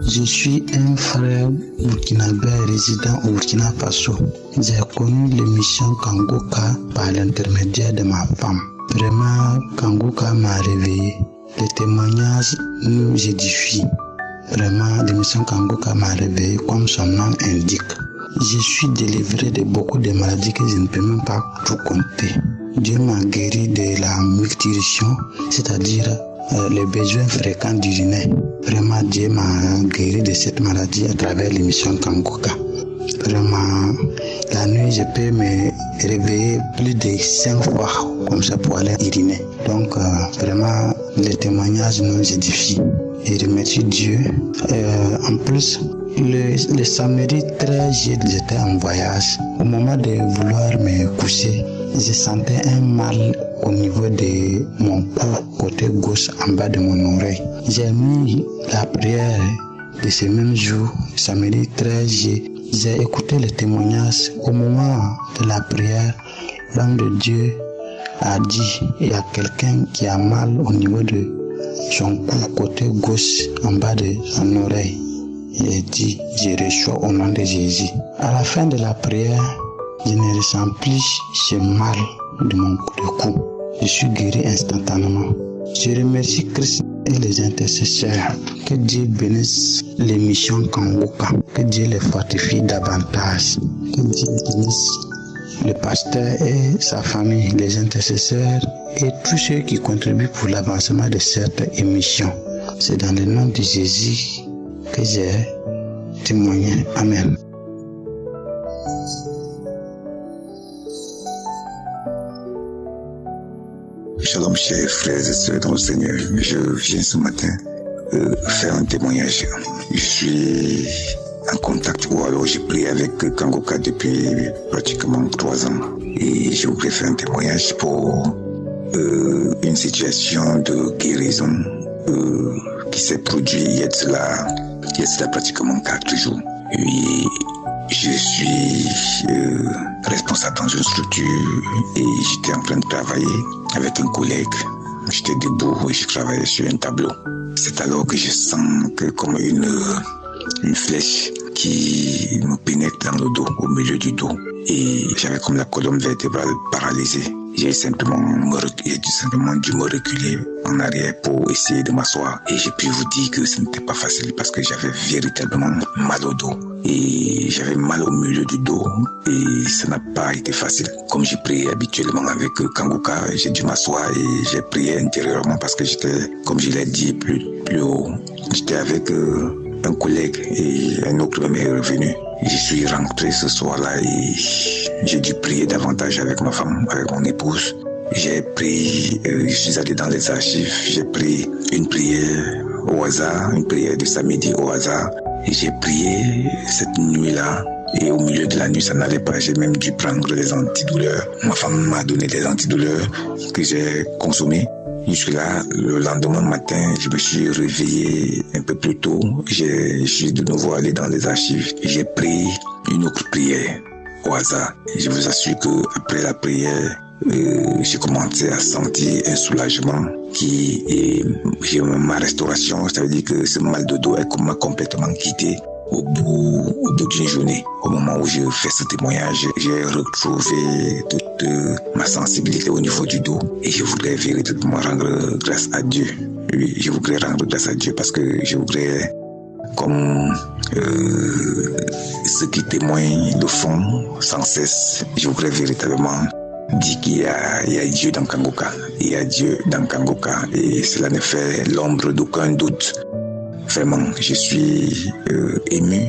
Je suis un frère burkinabé résident au Burkina Faso. J'ai connu l'émission Kanguka par l'intermédiaire de ma femme. Vraiment, Kanguka m'a réveillé. Les témoignages nous édifient. Vraiment, l'émission Kanguka m'a réveillé comme son nom indique. Je suis délivré de beaucoup de maladies que je ne peux même pas tout compter. Dieu m'a guéri de la nutrition, c'est-à-dire les besoins fréquents d'uriner. Vraiment, Dieu m'a guéri de cette maladie à travers l'émission Kanguka. Vraiment, la nuit, je peux me réveiller plus de 5 fois comme ça pour aller uriner. Donc, vraiment, les témoignages nous édifient. Et remercie Dieu. En plus, le samedi 13, j'étais en voyage. Au moment de vouloir me coucher, je sentais un mal au niveau de mon cou, côté gauche, en bas de mon oreille. J'ai mis la prière de ce même jour, samedi 13, j'ai écouté le témoignage. Au moment de la prière, l'homme de Dieu a dit, il y a quelqu'un qui a mal au niveau de son cou, côté gauche, en bas de son oreille. Il dit, je reçois au nom de Jésus. À la fin de la prière, je ne ressens plus ce mal de mon cou. Je suis guéri instantanément. Je remercie Christ et les intercesseurs. Que Dieu bénisse l'émission Kanguka. Que Dieu les fortifie davantage. Que Dieu bénisse le pasteur et sa famille, les intercesseurs et tous ceux qui contribuent pour l'avancement de cette émission. C'est dans le nom de Jésus que j'ai témoigné. Amen. Shalom, chers frères et sœurs dans le Seigneur. Je viens ce matin faire un témoignage. Je suis en contact, ou alors j'ai prié avec Kangoka depuis pratiquement 3 ans. Et je voudrais faire un témoignage pour une situation de guérison qui s'est produite il y a de cela pratiquement 4 jours. Et je suis responsable dans une structure et j'étais en train de travailler avec un collègue. J'étais debout et je travaillais sur un tableau. C'est alors que je sens que comme une flèche qui me pénètre dans le dos, au milieu du dos. Et j'avais comme la colonne vertébrale paralysée. J'ai simplement dû me reculer en arrière pour essayer de m'asseoir. Et j'ai pu vous dire que ce n'était pas facile parce que j'avais véritablement mal au dos. Et j'avais mal au milieu du dos et ça n'a pas été facile. Comme j'ai prié habituellement avec Kangoka, j'ai dû m'asseoir et j'ai prié intérieurement parce que j'étais, comme je l'ai dit plus haut, j'étais avec un collègue et un autre m'est revenu. Je suis rentré ce soir-là et j'ai dû prier davantage avec ma femme, avec mon épouse. J'ai prié, je suis allé dans les archives, j'ai pris une prière au hasard, une prière de samedi au hasard. Et j'ai prié cette nuit-là et au milieu de la nuit, ça n'allait pas. J'ai même dû prendre des antidouleurs. Ma femme m'a donné des antidouleurs que j'ai consommés. Jusque-là, le lendemain matin, je me suis réveillé un peu plus tôt. Je suis de nouveau allé dans les archives. J'ai prié une autre prière au hasard. Et je vous assure qu'après la prière, j'ai commencé à sentir un soulagement qui est ma restauration. Ça veut dire que ce mal de dos m'a complètement quitté au bout d'une journée. Au moment où je fais ce témoignage, j'ai retrouvé toute ma sensibilité au niveau du dos et je voudrais véritablement rendre grâce à Dieu. Oui, je voudrais rendre grâce à Dieu parce que je voudrais, comme ceux qui témoignent le font sans cesse, je voudrais véritablement dire qu'il y a Dieu dans Kangoka. Il y a Dieu dans Kangoka et cela ne fait l'ombre d'aucun doute. Vraiment, je suis ému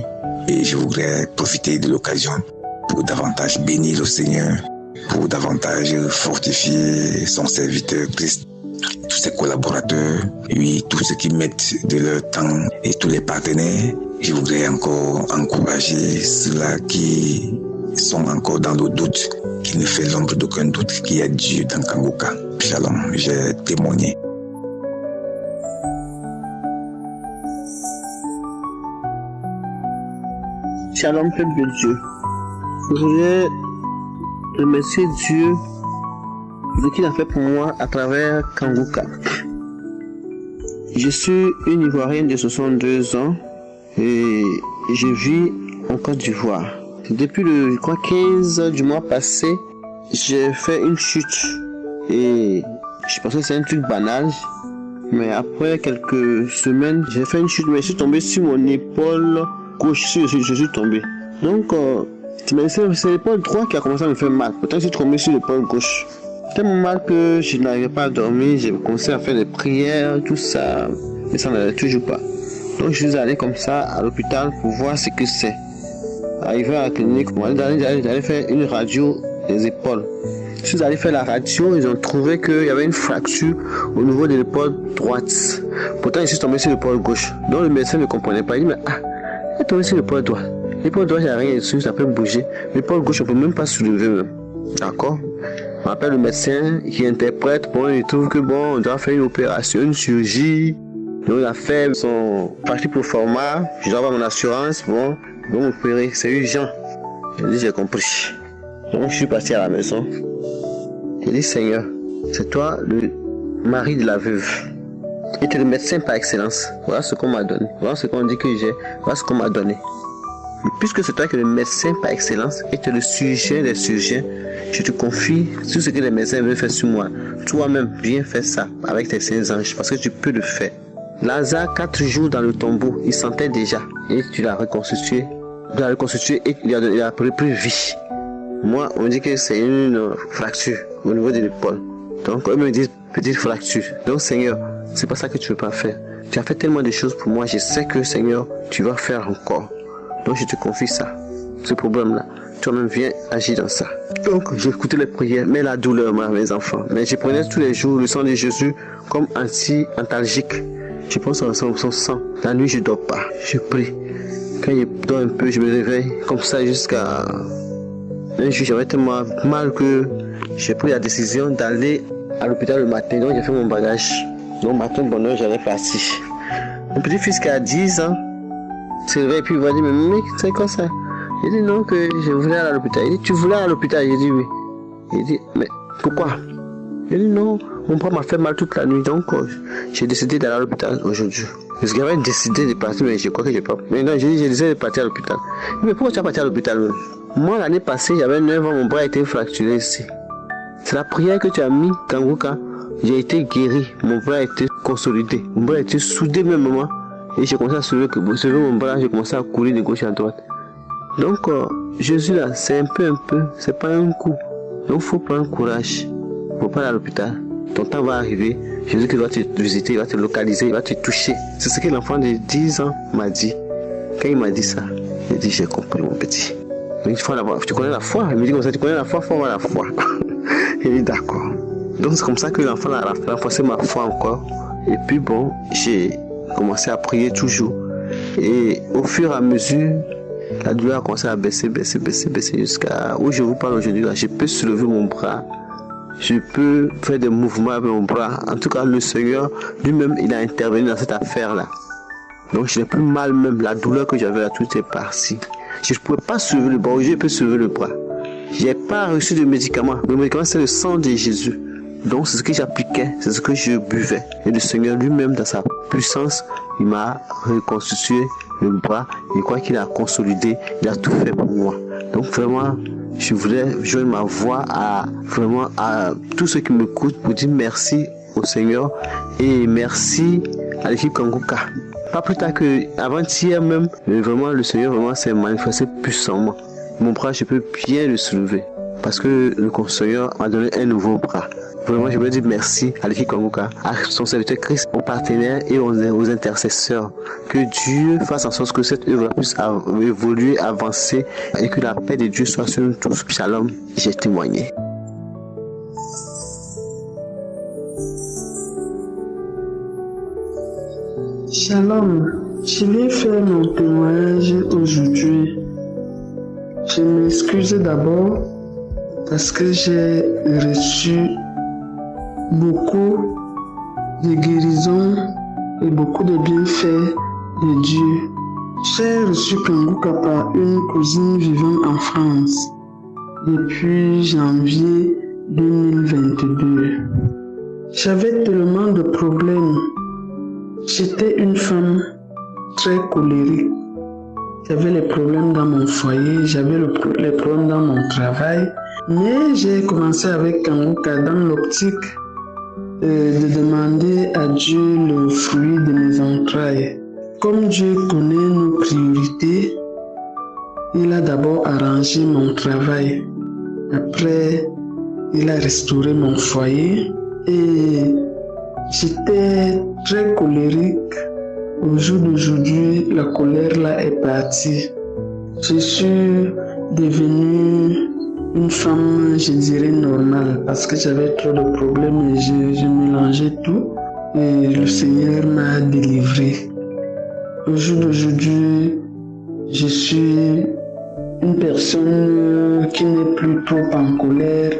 et je voudrais profiter de l'occasion pour davantage bénir le Seigneur, pour davantage fortifier son serviteur Christ, tous ses collaborateurs, oui, tous ceux qui mettent de leur temps et tous les partenaires. Je voudrais encore encourager ceux-là qui sont encore dans le doute, qui ne fait l'ombre d'aucun doute qu'il y a Dieu dans Kangoka. Shalom, j'ai témoigné. Shalom, peuple de Dieu. Je voudrais remercier Dieu de ce qu'il a fait pour moi à travers Kangoka. Je suis une Ivoirienne de 62 ans et je vis en Côte d'Ivoire. Depuis le 15 du mois passé, j'ai fait une chute et je pensais que c'est un truc banal. Mais après quelques semaines, j'ai fait une chute, mais je suis tombé sur mon épaule gauche, je suis tombé. Donc, c'est l'épaule droite qui a commencé à me faire mal. Pourtant, je suis tombé sur l'épaule gauche. Tellement mal que je n'arrivais pas à dormir, j'ai commencé à faire des prières, tout ça, mais ça n'allait toujours pas. Donc, je suis allé comme ça à l'hôpital pour voir ce que c'est. Arrivé à la clinique, j'allais faire une radio des épaules. Je suis allé faire la radio, ils ont trouvé qu'il y avait une fracture au niveau de l'épaule droite. Pourtant, je suis tombé sur l'épaule gauche. Donc, le médecin ne comprenait pas. Il dit, mais il est tombé sur l'épaule droite. L'épaule droite, il n'y a rien dessus, ça peut bouger. L'épaule gauche, on ne peut même pas soulever même. D'accord? On appelle le médecin qui interprète. Bon, il trouve que bon, on doit faire une opération, une chirurgie. Donc, il a fait son parti pour format. Je dois avoir mon assurance. Bon, ils vont m'opérer, c'est urgent. J'ai dit, j'ai compris. Donc, je suis parti à la maison. J'ai dit, Seigneur, c'est toi le mari de la veuve. Et tu es le médecin par excellence. Voilà ce qu'on m'a donné. Voilà ce qu'on dit que j'ai. Voilà ce qu'on m'a donné. Puisque c'est toi qui es le médecin par excellence et tu es le chirurgien des chirurgiens, je te confie tout ce que les médecins veulent faire sur moi. Toi-même, viens faire ça avec tes saints anges parce que tu peux le faire. Lazare, 4 jours dans le tombeau, il sentait déjà et tu l'as reconstitué. Tu l'as reconstitué et il a repris vie. Moi, on dit que c'est une fracture au niveau de l'épaule. Donc, eux me disent petite fracture. Donc, Seigneur, c'est pas ça que tu veux pas faire. Tu as fait tellement de choses pour moi. Je sais que, Seigneur, tu vas faire encore. Donc, je te confie ça, ce problème-là. Toi-même, viens agir dans ça. Donc, j'écoutais les prières, mais la douleur, mes enfants. Mais je prenais tous les jours le sang de Jésus comme anti-antalgique. Je pense à son sang. La nuit, je ne dors pas. Je prie. Quand je dors un peu, je me réveille comme ça jusqu'à... Un jour, j'avais tellement mal que j'ai pris la décision d'aller à l'hôpital le matin. Donc, j'ai fait mon bagage. Donc, matin, bonheur, j'allais partir. Mon petit-fils qui a 10 ans se réveille et puis il va dire, mais mec, c'est quoi ça? Il dit non, que je voulais aller à l'hôpital. Il dit, tu voulais aller à l'hôpital? J'ai dit oui. Il dit, mais pourquoi? Il dit non, mon bras m'a fait mal toute la nuit. Donc, j'ai décidé d'aller à l'hôpital aujourd'hui. Parce que j'avais décidé de partir, mais je crois que je n'ai pas. Maintenant, j'ai décidé de partir à l'hôpital. Mais pourquoi tu as parti à l'hôpital même? Moi, l'année passée, j'avais 9 ans, mon bras était fracturé ici. C'est la prière que tu as mis, Kanguka. J'ai été guéri, mon bras a été consolidé. Mon bras a été soudé même moment. Et j'ai commencé à soulever mon bras, j'ai commencé à courir de gauche à droite. Donc, Jésus là, c'est un peu, c'est pas un coup. Donc, il faut prendre courage. Il ne faut pas aller à l'hôpital. Ton temps va arriver. Jésus qui va te visiter, il va te localiser, il va te toucher. C'est ce que l'enfant de 10 ans m'a dit. Quand il m'a dit ça, j'ai dit, j'ai compris, mon petit. Il faut l'avoir. Tu connais la foi? Il me dit comme ça, tu connais la foi, il faut avoir la foi. Il dit d'accord. Donc, c'est comme ça que l'enfant a renforcé ma foi encore. Et puis, bon, j'ai commencé à prier toujours. Et au fur et à mesure, la douleur a commencé à baisser jusqu'à où je vous parle aujourd'hui. Là, je peux soulever mon bras. Je peux faire des mouvements avec mon bras. En tout cas, le Seigneur lui-même, il a intervenu dans cette affaire-là. Donc, je n'ai plus mal même. La douleur que j'avais là, tout est parti. Je ne pouvais pas soulever le bras. Aujourd'hui, je peux soulever le bras. Je n'ai pas reçu de médicaments. Le médicament, c'est le sang de Jésus. Donc, c'est ce que j'appliquais, c'est ce que je buvais. Et le Seigneur lui-même, dans sa puissance, il m'a reconstitué le bras. Et quoi qu'il a consolidé, il a tout fait pour moi. Donc, vraiment, je voulais joindre ma voix à tous ceux qui m'écoutent pour dire merci au Seigneur et merci à l'équipe Kanguka. Pas plus tard qu'avant-hier même, vraiment, le Seigneur vraiment s'est manifesté puissamment. Mon bras, je peux bien le soulever parce que le Seigneur m'a donné un nouveau bras. Vraiment, je veux dire merci à l'équipe Kanguka, à son serviteur Christ, aux partenaires et aux intercesseurs. Que Dieu fasse en sorte que cette œuvre puisse évoluer, avancer et que la paix de Dieu soit sur nous tous. Shalom, j'ai témoigné. Shalom, je vais faire mon témoignage aujourd'hui. Je m'excuse d'abord parce que j'ai reçu beaucoup de guérisons et beaucoup de bienfaits de Dieu. J'ai reçu Kanguka par une cousine vivant en France depuis janvier 2022. J'avais tellement de problèmes. J'étais une femme très colérique. J'avais les problèmes dans mon foyer, j'avais les problèmes dans mon travail. Mais j'ai commencé avec Kanguka dans l'optique de demander à Dieu le fruit de mes entrailles. Comme Dieu connaît nos priorités, il a d'abord arrangé mon travail. Après, il a restauré mon foyer et j'étais très colérique. Au jour d'aujourd'hui, la colère là est partie. Je suis devenue une femme, je dirais, normale parce que j'avais trop de problèmes et je mélangeais tout et le Seigneur m'a délivré. Au jour d'aujourd'hui, je suis une personne qui n'est plus trop en colère.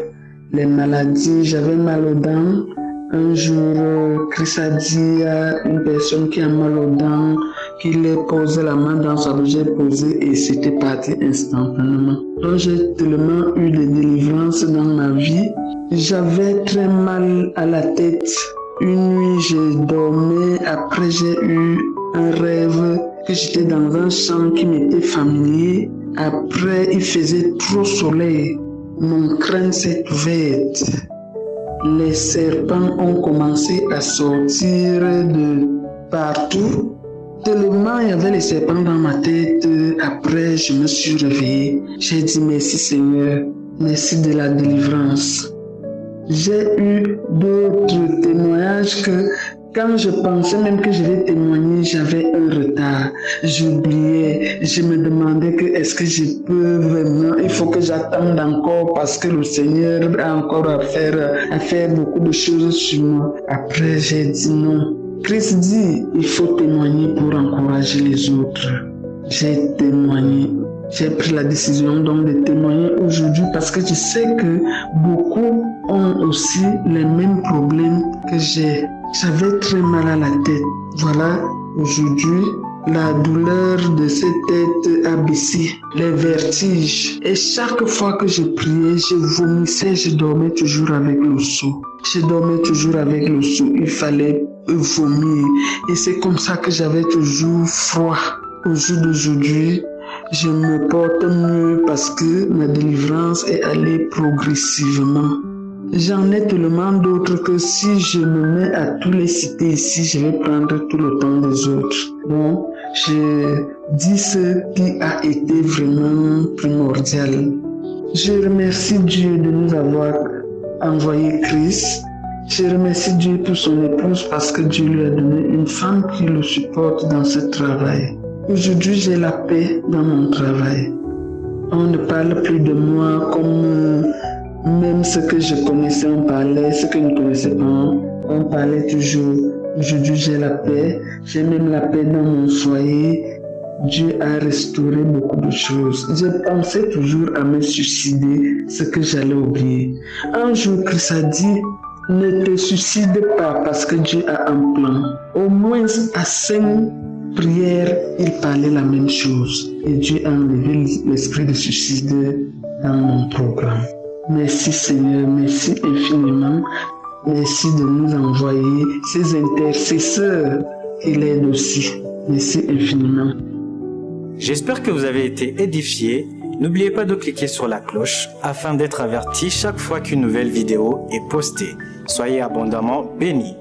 Les maladies, j'avais mal aux dents. Un jour, Christ a dit à une personne qui a mal aux dents qu'il ait posé la main dans sa bouche, j'ai posé et c'était parti instantanément. Donc j'ai tellement eu de délivrance dans ma vie. J'avais très mal à la tête. Une nuit, je dormais. Après, j'ai eu un rêve que j'étais dans un champ qui m'était familier. Après, il faisait trop soleil. Mon crâne s'est ouvert. Les serpents ont commencé à sortir de partout. Tellement il y avait les serpents dans ma tête. Après, je me suis réveillé. J'ai dit merci Seigneur. merci de la délivrance. J'ai eu d'autres témoignages que quand je pensais même que je vais témoigner, j'avais un retard. J'oubliais, je me demandais que est-ce que je peux vraiment, il faut que j'attende encore parce que le Seigneur a encore à faire beaucoup de choses sur moi. Après, j'ai dit non. Christ dit, il faut témoigner pour encourager les autres. J'ai témoigné. J'ai pris la décision donc de témoigner aujourd'hui parce que je sais que beaucoup ont aussi les mêmes problèmes que j'ai. J'avais très mal à la tête. Voilà, aujourd'hui, la douleur de cette tête abaissée, les vertiges. Et chaque fois que je priais, je vomissais, je dormais toujours avec le seau. Je dormais toujours avec le seau. Il fallait vomir. Et c'est comme ça que j'avais toujours froid. Au jour d'aujourd'hui, je me porte mieux parce que ma délivrance est allée progressivement. J'en ai tellement d'autres que si je me mets à tous les citer ici, je vais prendre tout le temps des autres. Donc, je dis ce qui a été vraiment primordial. Je remercie Dieu de nous avoir envoyé Christ. Je remercie Dieu pour son épouse parce que Dieu lui a donné une femme qui le supporte dans ce travail. Aujourd'hui, j'ai la paix dans mon travail. On ne parle plus de moi comme même ce que je connaissais, on parlait, ce que je ne connaissais pas, on parlait toujours. Aujourd'hui, j'ai la paix. J'ai même la paix dans mon foyer. Dieu a restauré beaucoup de choses. Je pensais toujours à me suicider, ce que j'allais oublier. Un jour, Christ a dit, ne te suicide pas parce que Dieu a un plan. Au moins à 5 prières, il parlait la même chose. Et Dieu a enlevé l'esprit de suicide dans mon programme. Merci Seigneur, merci infiniment. Merci de nous envoyer ces intercesseurs qui l'aident aussi. Merci infiniment. J'espère que vous avez été édifiés. N'oubliez pas de cliquer sur la cloche afin d'être averti chaque fois qu'une nouvelle vidéo est postée. Soyez abondamment bénis.